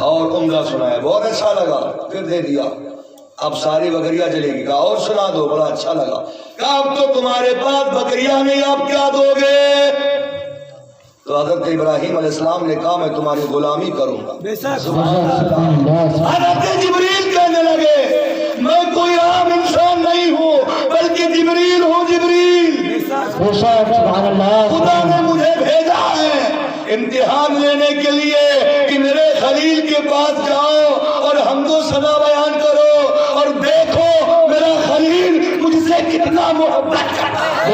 اور عمدہ سنایا، بہت اچھا لگا، پھر دے دیا. اب ساری بکریاں چلے گی. کہا اور سنا دو، بڑا اچھا لگا. کہا اب تو تمہارے پاس بکریاں نہیں، آپ کیا دو گے؟ تو حضرت ابراہیم علیہ السلام نے کہا میں تمہاری غلامی کروں گا. حضرت جبریل کہنے لگے میں کوئی عام انسان نہیں ہوں بلکہ جبریل ہوں. جبریل خدا نے مجھے بھیجا ہے امتحان لینے کے لیے کہ میرے خلیل کے پاس جاؤ اور حمد و ثنا بیان کرو اور دیکھو میرا خلیل مجھ سے کتنا محبت کرتا ہے.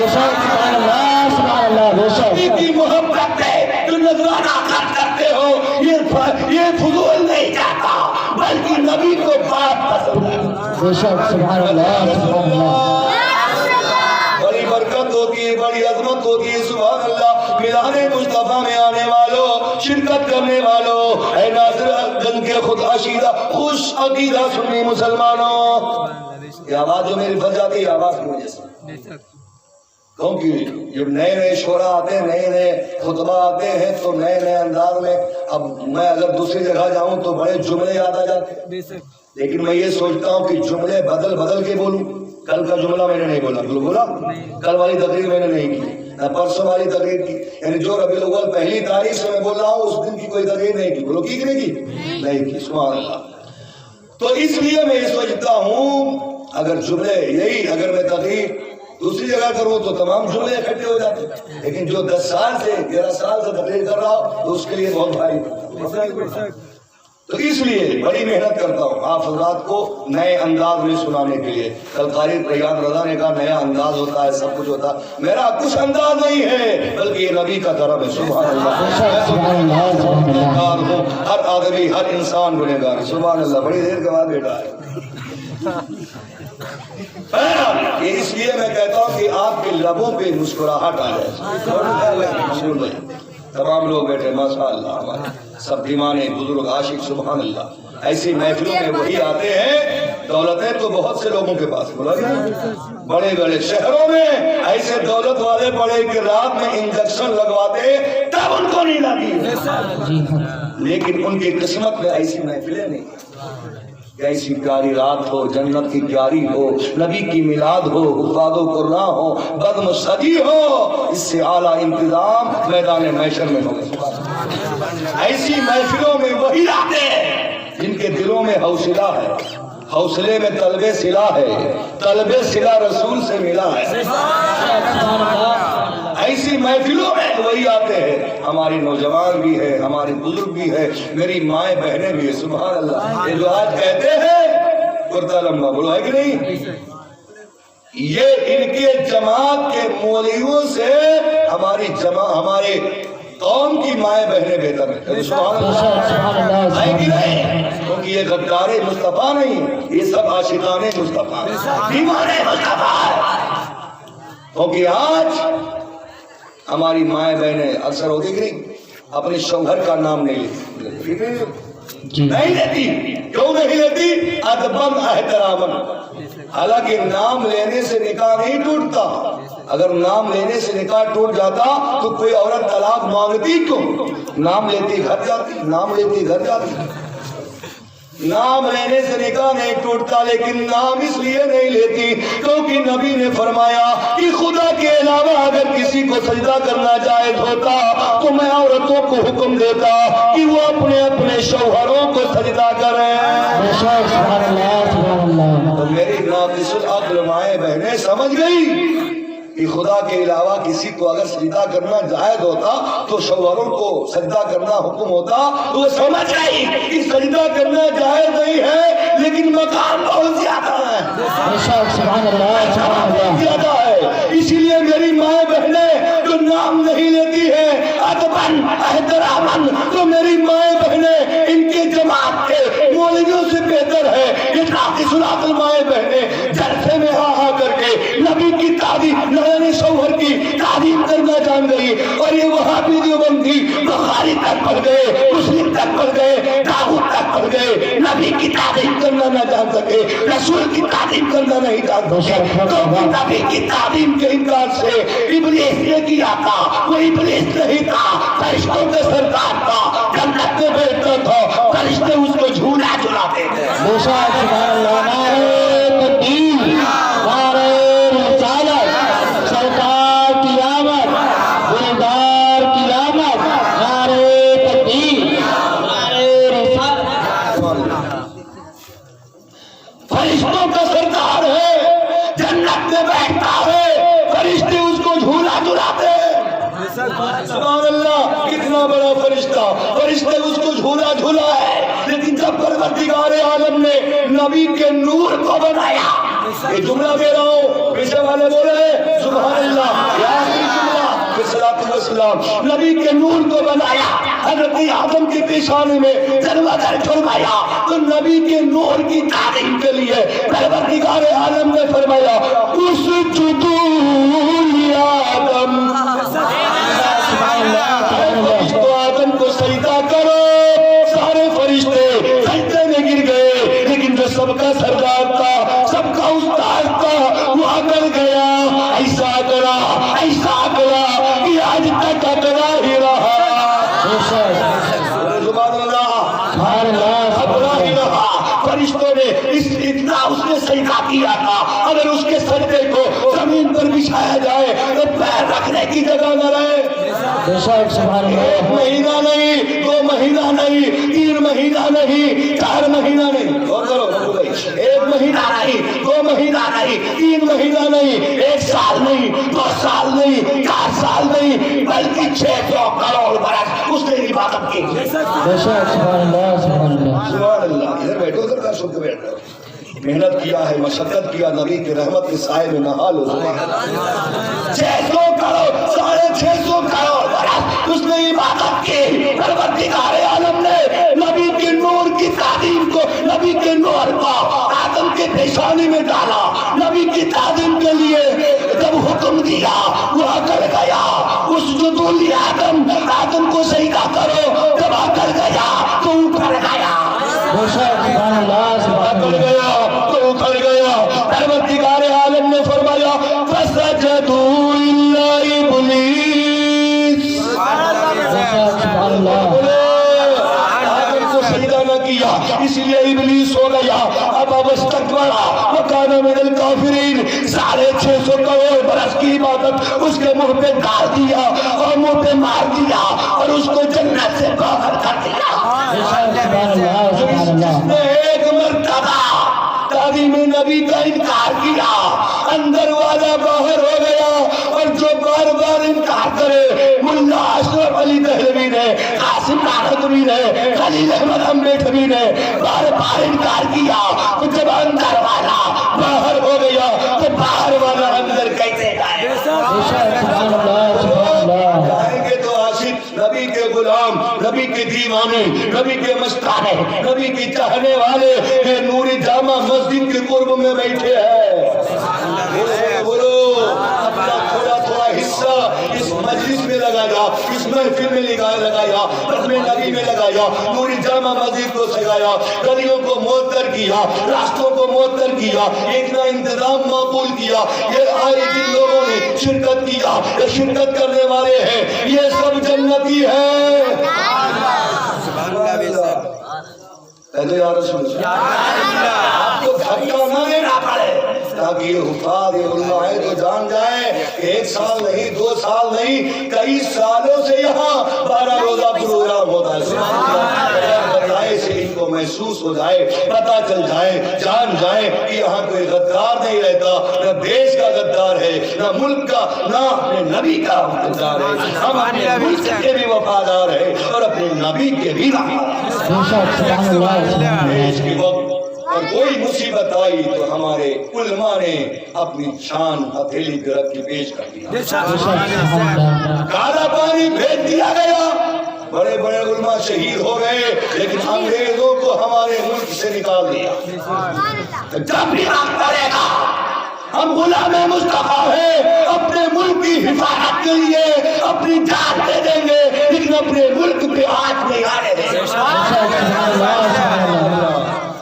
کی محبت ہے جو نذرانہ کرتے ہو، یہ فضول نہیں چاہتا بلکہ نبی کو بات پسند ہے. بڑی برکت ہوتی ہے، بڑی عظمت ہوتی ہے. سبحان اللہ. میدان مصطفیٰ میں آنے والوں، شرکت کرنے والوں، اے ناظر گنج کے خود عشیدہ خوش عقیدہ سنی مسلمانوں، یہ آواز جو میری بھر جاتی ہے آواز کی وجہ سے. کیونکہ جب نئے نئے شعرا آتے ہیں، نئے نئے خطبہ آتے ہیں تو نئے نئے انداز میں. اب میں اگر دوسری جگہ جاؤں تو بڑے جملے یاد آ جاتے ہیں، لیکن میں یہ سوچتا ہوں کہ جملے بدل کے بولوں. کل کا جملہ میں نے نہیں بولا، بولا کل والی تقریر میں نے نہیں کی، نہ پرسوں والی تقریر کی. یعنی جو ربیع الاول پہلی تاریخ سے میں بول رہا ہوں اس دن کی کوئی تقریر نہیں کی. بولو کی کہ نہیں کی؟ نہیں کی. سبحان اللہ. تو اس لیے میں یہ سوچتا ہوں اگر جملے یہی، اگر میں تقریر دوسری جگہ کروں تو تمام جملے اکٹھے ہو جاتے، لیکن جو 10 سال سے 11 سال سے تقریر کر رہا ہوں تو اس کے لیے بہت بھاری. تو اس لیے بڑی محنت کرتا ہوں آپ حضرات کو نئے انداز میں سنانے کے لیے. کل قاری پریاد رضا نے کہا نیا انداز ہوتا ہے، سب کچھ ہوتا ہے. میرا کچھ انداز نہیں ہے بلکہ یہ نبی کا کرم ہے. سبحان اللہ. ہر آدمی، ہر انسان گنہگار ہے. سبحان اللہ. بڑی دیر کے بعد بیٹا ہے. اس لیے میں کہتا ہوں کہ آپ کے لبوں پہ مسکراہٹ آ جائے. تمام لوگ بیٹھے ماشاء اللہ، ہمارے سب دیوانے بزرگ عاشق. سبحان اللہ. ایسی محفلوں میں وہی آتے ہیں दौलतें तो बहुत से लोगों के पास बोला गया, बड़े बड़े शहरों में ऐसे दौलत वाले पड़े कि रात में इंजेक्शन लगवाते तब उनको नींद आती है, लेकिन उनकी किस्मत में ऐसी महफिलें नहीं। ऐसी प्यारी रात हो, जन्नत की प्यारी हो, नबी की मिलाद हो, हुफ़ाज़ो कुर्आन हो, बद्म सदी हो, इससे आला इंतजाम मैदान महशर में होगा। ऐसी महफिलों में वही आते हैं जिनके दिलों में हौसला है, हौसले में तलबे सिला है, तलबे सिला रसूल से मिला है। ऐसी महफिलों में वही आते हैं। हमारे नौजवान भी है, हमारे बुजुर्ग भी है, मेरी माएँ बहनें भी है। सुभान अल्लाह। ये जो आज कहते हैं कुर्ता लंबा, बोलो है कि नहीं, ये इनके जमात के मौलवियों से हमारे कौम की माएँ बहनें बेहतर है। सुभान अल्लाह। है कि नहीं? क्योंकि ये गद्दारे मुस्तफा नहीं, ये सब आशिकाने मुस्तफा, दीवाने मुस्तफा। क्योंकि आज हमारी माएँ बहनें अक्सर होती कि नहीं, अपने शौहर का नाम नहीं लेती, नहीं लेती। क्यों नहीं लेती? अदबन एहतरामन। हालांकि नाम लेने से निकाह नहीं टूटता। अगर नाम लेने से निकाह टूट जाता तो कोई औरत तलाक मांगती क्यों? नाम लेती घर जाती, नाम लेती घर जाती। नाम लेने से निकाह नहीं टूटता, लेकिन नाम इसलिए नहीं लेती क्योंकि नबी ने फरमाया कि खुदा के अलावा अगर किसी को सजदा करना जायज होता तो मैं औरतों को हुक्म देता कि वो अपने अपने शौहरों को सजदा करें। तो मेरी नाक़िसुल अक्ल माएँ बहनें समझ गई कि खुदा के अलावा किसी को अगर सजदा करना जायज होता तो शौहरों को सजदा करना हुक्म होता। तो वो समझ गई कि सजदा करना जायज नहीं है, लेकिन मकाम बहुत ज्यादा है, ज्यादा है। इसीलिए मेरी माएँ बहनें जो नाम नहीं लेती है अदबन एहतरामन, तो मेरी माएँ बहनें इनके जमात के मौलवियों से बेहतर है। ये नाक़िसुल अक्ल माएँ बहनें जलसे में आ करके नबी की तारीफ, नयाने शौहर की तारीफ करना जान गई। और ये वहाबी देवबंदी बुखारी तक पढ़ गए, मुस्लिम तक पढ़ गए, दाऊद तक पढ़ गए, नबी की तारीफ करना न जान सके, रसूल की तारीफ करना नहीं जान सके। तो नबी की तारीफ के इनकार से इब्लीस ने किया था। वो इब्लीस नहीं था, फरिश्तों के सरदार था, जन्नत में बैठता था, फरिश्ते उसको झूला झुलाते थे। फरिश्तों का सरदार है, जन्नत में बैठता है, फरिश्ते उसको झूला झुलाते हैं। सुभान अल्लाह, कितना बड़ा फरिश्ता, फरिश्ते उसको झूला झूला है। लेकिन जब परवरदिगार आलम ने नबी के नूर को बनाया, ये जुमला दे रहा हूँ, पीछे वाले बोले सुभान अल्लाह, या नबी के नूर को बनाया, हज़रत आदम के पेशानी में दरवाजा छुड़वाया, तो नबी के नूर की तारीफ के लिए परवरदिगार आलम ने फरमाया उसजुदू लिआदम, तो आदम को सजदा करो। सारे फरिश्ते सजदे में गिर गए, लेकिन जो सबका सरदार था, सबका उस्ताद था, वो अकड़ गया, ऐसा करा कि आज तक अकड़ा ही रहा। फरिश्तों ने इतना उसने सजदा किया था, अगर उसके सजदे को जमीन पर बिछाया जाए तो पैर रखने की जगह न रहे। एक महीना नहीं, 2 महीना नहीं, 3 महीना नहीं, 4 महीना नहीं, और करो 1 महीना नहीं, 2 महीना नहीं, 3 महीना नहीं, 1 साल नहीं, 2 साल नहीं, 4 साल नहीं, बल्कि 600 करोड़ बरस उसने इबादत की। सुभान अल्लाह। इधर बैठो, उधर का शुक्र बैठो। मेहनत किया है, मशक्कत किया, नबी की रहमत के साए में नहा लो। 600 करोड़, 650 करोड़ बरस उसने इबादत की। परवरदिगार आलम ने नबी के नूर की तारीम को, नबी के नूर को आदम के पेशानी में डाला। नबी की तारीम के लिए जब हुक्म दिया, वो अकड़ गया। उसजुदू लिआदम, आदम को सजदा करो, जब अकड़ गया तो ऊपर गया, अकड़ गया तो काफिरीन 650 करोड़ बरस की इबादत उसके मुंह पे डाल दिया और मुंह पे मार दिया और उसको जन्नत से बाहर कर दिया। जिसने एक मर्तबा तालीम नबी का इनकार किया अंदर वाला बाहर हो गया, और जो बार बार इनकार करे मुल्ला अशरफ अली दहलवी ने, कासिम नानवी ने, खलील अहमद अम्बेडकरी ने बार बार इनकार किया, तो जब अंदर वाला बाहर हो गया तो बाहर वाला अंदर कैसे जाएंगे? तो आशिक नबी के गुलाम, नबी के दीवाने, नबी के मस्ताने, नबी की चाहने वाले ये नूरी जामा मस्जिद के कुर्ब में बैठे हैं। बोलो अपना थोड़ा थोड़ा हिस्सा इस मजलिस में लगाया, इस महफिल में लगाया, अपने नबी में लगाया, नूरी जामा मस्जिद को सजाया, गलियों को मुअत्तर किया, रास्तों को मुअत्तर किया, इतना इंतजाम माकूल किया। ये आए जिन लोगों ने शिरकत किया, ये शिरकत करने वाले हैं, ये सब जन्नती है। आपको धक्का न देना पड़े ताकि ये हुफाज ये उलमाए तो जान जाए कि 1 साल नहीं, 2 साल नहीं, कई सालों से यहाँ 12 रोजा प्रोग्राम होता है। बताए से इनको महसूस हो जाए, पता चल जाए, जान जाए कि यहाँ कोई गद्दार नहीं रहता, न देश का गद्दार है, न मुल्क का, न अपने नबी का गद्दार है। हम अपने मुल्क के भी वफादार है और अपने नबी के भी और कोई मुसीबत आई तो हमारे उलमा ने अपनी शान हथेली पे रख के पेश कर दिया। काला पानी भेज दिया गया, बड़े बड़े उलमा शहीद हो गए, लेकिन अंग्रेजों को हमारे मुल्क से निकाल दिया। जब भी वक्त पड़ेगा हम गुलाम मुस्तफा है, अपने मुल्क की हिफाजत के लिए अपनी जान दे देंगे, लेकिन अपने मुल्क पे हाथ नहीं आने देंगे।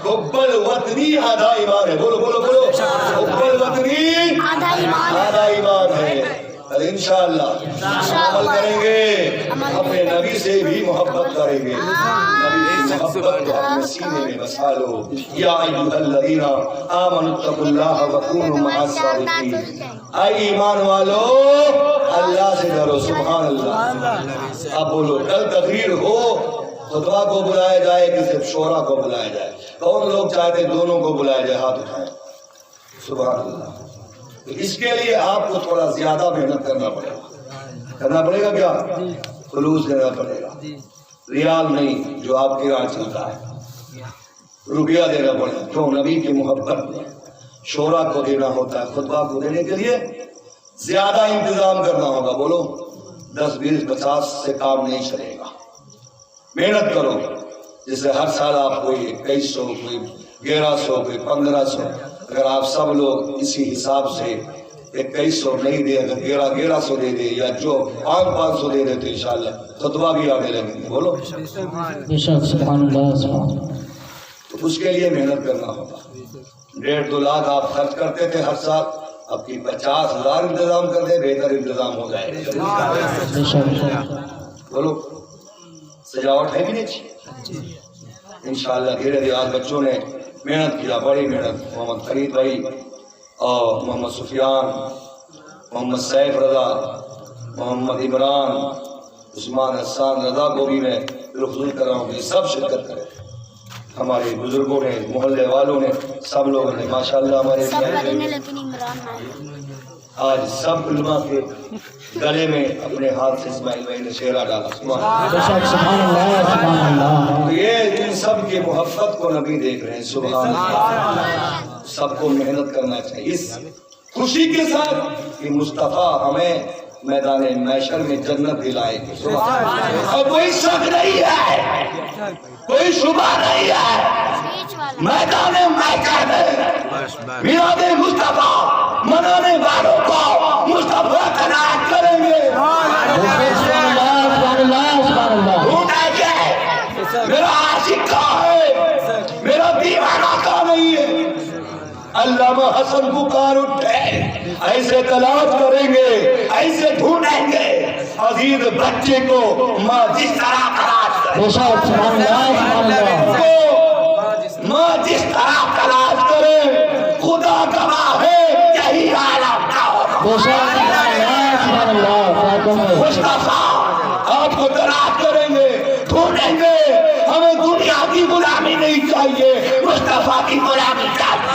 हुब्बुल वतनी आधा ईमान है। बोलो बोलो बोलो, हुब्बुल वतनी आधा ईमान है। इंशाअल्लाह अमल करेंगे, अपने नबी से भी मोहब्बत करेंगे, नबी की मोहब्बत को अपने सीने में बसा लो। या अय्युहल्लज़ीना आमनुत्तकुल्लाह व कूनू मअस सादिकीन। ऐ ईमान वालो अल्लाह से डरो। सुभान अल्लाह। अब बोलो कल तकरीर हो, खुतबा को बुलाया जाए कि सिर्फ शोरा को बुलाया जाए? कौन लोग चाहते दोनों को बुलाया जाए? हाथ उठाएं। सुभान अल्लाह। तो इसके लिए आपको थोड़ा ज्यादा मेहनत करना पड़ेगा क्या? खुलूस देना पड़ेगा, रियाल नहीं जो आपके यहाँ चलता है, रुपया देना पड़ेगा। क्यों? नबी की मोहब्बत में शोरा को देना होता है, खुतबा को देने के लिए ज्यादा इंतजाम करना होगा। बोलो 10, 20, 50 से काम नहीं चलेगा। मेहनत करो, जैसे हर साल आप कोई 2100, कोई 1100, कोई 1500, अगर आप सब लोग इसी हिसाब से 2100 नहीं दे, अगर 1100 दे दे, या जो 500 दे दे, तो इंशाल्लाह खुतबा भी आने लगेंगे। बोलो तो उसके लिए मेहनत करना होगा। 1.5-2 लाख आप खर्च करते थे हर साल, अब की 50,000 इंतजाम कर दे, बेहतर इंतजाम हो जाएगा। बोलो सजावट है भी नहीं इंशाअल्लाह। धीरे धीरे आज बच्चों ने मेहनत किया, बड़ी मेहनत। मोहम्मद फरीद भाई और मोहम्मद सुफियान, मोहम्मद सैफ रजा, मोहम्मद इमरान, उस्मान हसन रजा को भी मैं रुखसुल कर रहा हूँ कि सब शिरकत करें। हमारे बुजुर्गों ने, मोहल्ले वालों ने, सब लोगों ने माशाअल्लाह हमारे आज सब उलमा के गले में अपने हाथ से इस्माइल भाई ने शेरा डाला। तो ये इन सब की मोहब्बत को नबी देख रहे हैं। सुभान अल्लाह। सबको मेहनत करना चाहिए इस खुशी के साथ कि मुस्तफा हमें मैदान महशर में जन्नत दिलाएंगे। और कोई शक नहीं है, कोई शुबा नहीं है, मैदान महशर में मिलाद मुस्तफा मनाने वालों को मुस्तफा का नाम करेंगे। मेरा आशिक कहाँ है, मेरा दीवाना कहाँ नहीं है? अल्लामा हसन पुकार उठे, ऐसे तलाश करेंगे, ऐसे ढूंढेंगे अजीज बच्चे को माँ जिस तरह तलाश करे, माँ जिस तरह तलाश करे, खुदा गवाह है मुस्तफा आपको तलाश करेंगे, ढूंढेंगे। हमें दुनिया की गुलामी नहीं चाहिए, मुस्तफा की गुलामी चाहिए।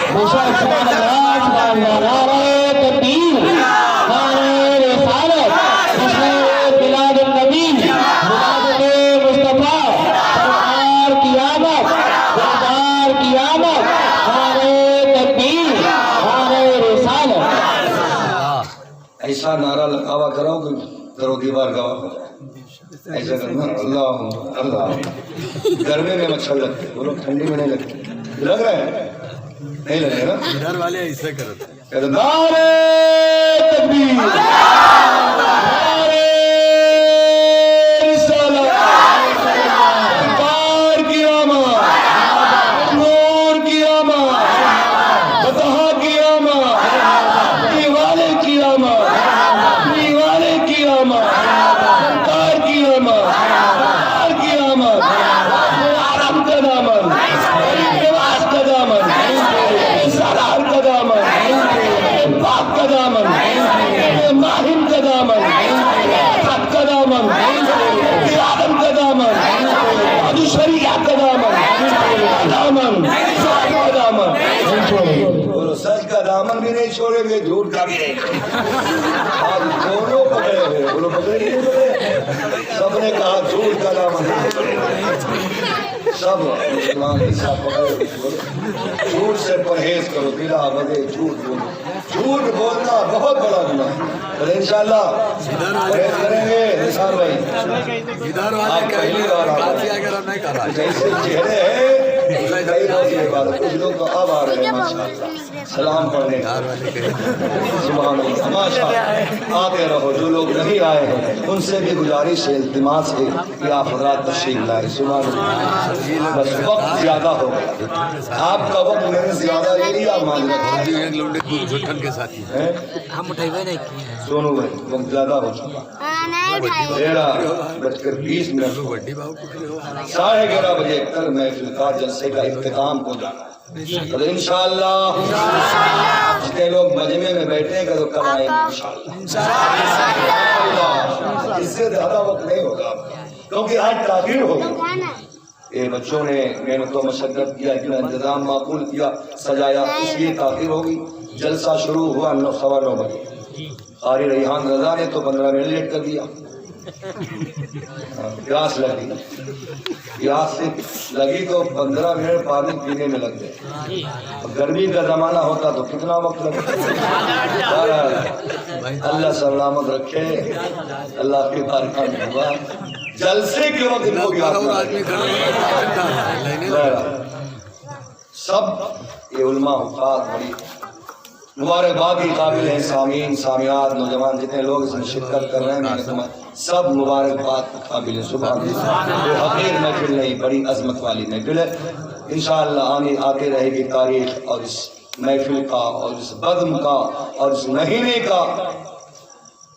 ऐसा नारा लगावा करो दीवार गवाह हो जाए। ऐसा करना अल्लाह अल्लाह। गर्मी में मच्छर लगते, वो लोग ठंडी में नहीं लगते। लग रहा है नहीं लग रहा ना? इधर वाले ऐसे करते नारे तकबीर, नारे रिसालत, सरकार की आमद, नूर की आमद, फतह की आमद, दीवाले की आमद, दीवाले की आमद, सरकार की आमद, सरकार की आमद, आराम का दामन, निवास का दामन, सरार का दामन, पाक का दामन, माहिम का दामन, हक का दामन, आदम का दामन, शरीया का दामन, दामन का दामन, बोलो सच का दामन भी नहीं छोड़ेंगे, झूठ का भी नहीं। आज दोनों पकड़े हुए, बोलो पकड़े नहीं पकड़े? सबने कहा झूठ का दामन नहीं छोड़ेंगे। सब मुसलमान हिस्सा पकड़े, झूठ से परहेज करो, बिला वजह झूठ बोलो। झूठ बोलना बहुत बड़ा गुनाह है, पर इंशाल्लाह परहेज करेंगे। निसार भाई इधर वाले पहली बार अगर नहीं कर रहा जैसे चेहरे हैं कई लोग ये बात, कुछ लोग तो अब आ रहे हैं माशाल्लाह सलाम पढ़ने का। सुभान अल्लाह, माशाल्लाह आते रहो। जो लोग नहीं आए हैं उनसे भी गुजारिश है, इल्तिमास है कि आप हज़रात तशरीफ लाए। सुभान अल्लाह, बस वक्त ज्यादा हो गया, आपका वक्त मैंने ज्यादा ले लिया, माजरत लौंडे के साथ है। हम उठाइए नहीं किए सोनू भाई वक्त ज्यादा हो चुका, 11:20 बड्डी बाबू पकड़े हो 11:30 बजे कल महफिल का जलसे का इख्तिताम हो जाना है। तो इंशाअल्लाह जितने लोग मजमे में बैठेंगे तो कल आएंगे इंशाअल्लाह। इससे ज्यादा वक्त नहीं होगा आपका, क्योंकि आज ताखीर होगी। ये बच्चों ने मेहनत तो मशक्कत किया, इतना इंतजाम माकूल किया, सजाया, इसलिए ताखीर होगी। जलसा शुरू हुआ 9:15 बजे। कारी रेहान रजा ने तो 15 मिनट लेट कर दिया। प्यास लगी, प्यास से लगी तो 15 मिनट पानी पीने में लग गए। गर्मी का जमाना होता तो कितना वक्त लगता। अल्लाह सलामत रखे, अल्लाह के बारकात में हुआ। जलसे के वक्त इनको सब ये उलमा हुफ़ाज़ बड़ी मुबारकबाद की काबिल हैं। सामीन सामियात नौजवान जितने लोग इसमें शिरकत कर रहे हैं सब मुबारकबाद के काबिल हैं। सुबह हकीर महफिल नहीं, बड़ी अजमत वाली महफिल है। इंशाअल्लाह आते रहेगी तारीख और इस महफिल का और इस बज़्म का और इस महीने का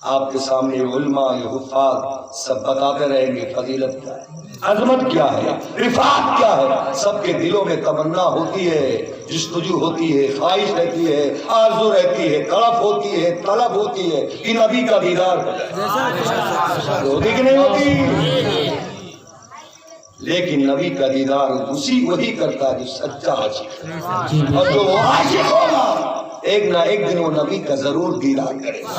आपके सामने ये उलमा ये हुफ़ाज़ सब बताते रहेंगे फजीलत क्या है, अजमत क्या है, रिफात क्या है। सबके दिलों में तमन्ना होती है, जिस्तजू होती है, ख्वाहिश रहती है, आरज़ू रहती है, तड़प होती है, तलब होती है कि नबी का दीदार होती कि नहीं होती। लेकिन नबी का दीदार वही करता है जो सच्चा आशिक है, और जो आशिक होगा एक ना एक दिन वो नबी का जरूर दीदार करेगा।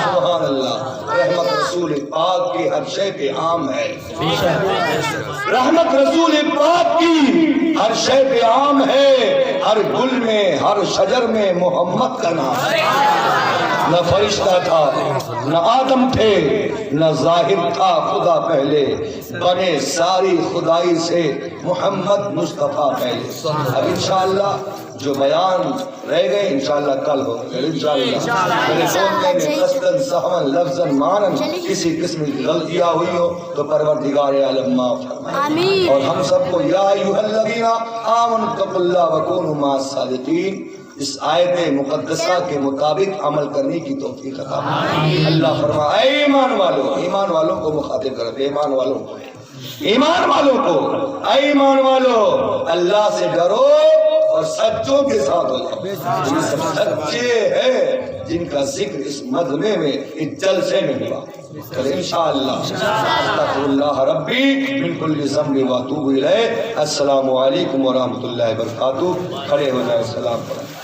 सुभान अल्लाह। रहमत रसूल पाक की हर शय पे आम है, रहमत रसूल पाक की हर शय पे आम है। हर गुल में हर शजर में मोहम्मद का नाम है। न फरिश्ता था न आदम थे न जाहिर था खुदा पहले, बने सारी खुदाई से मोहम्मद मुस्तफा पहले। अब इंशाअल्लाह जो बयान रह गए इंशाअल्लाह कल हो इंशाअल्लाह। मेरे बोलने में कस्दन सहमन लफ्जन मानन किसी किस्म की गलतियां हुई हो तो परवरदिगार आलम माफ फरमाए। और हम सबको या अय्युहल्लज़ीना आमनु तक़ुल्लाह व कूनू मास सादिक़ीन इस आयत मुक़द्दसा के मुताबिक अमल करने की तौफीक अता फरमाए। अल्लाह फरमाए ईमान वालों को मुखातिब कर, ईमान वालों को, ईमान वालों को, ईमान वालों अल्लाह से डरो اور سچوں کے ساتھ ہو جاؤ. یہ سب سچے ہیں جن کا ذکر اس مجمع میں اس جلسے میں ہوا. انشاءاللہ استغفر اللہ ربی من کل ذنب واتوب الیہ. السلام علیکم ورحمۃ اللہ وبرکاتہ. کھڑے ہو جائیں. السلام علیکم.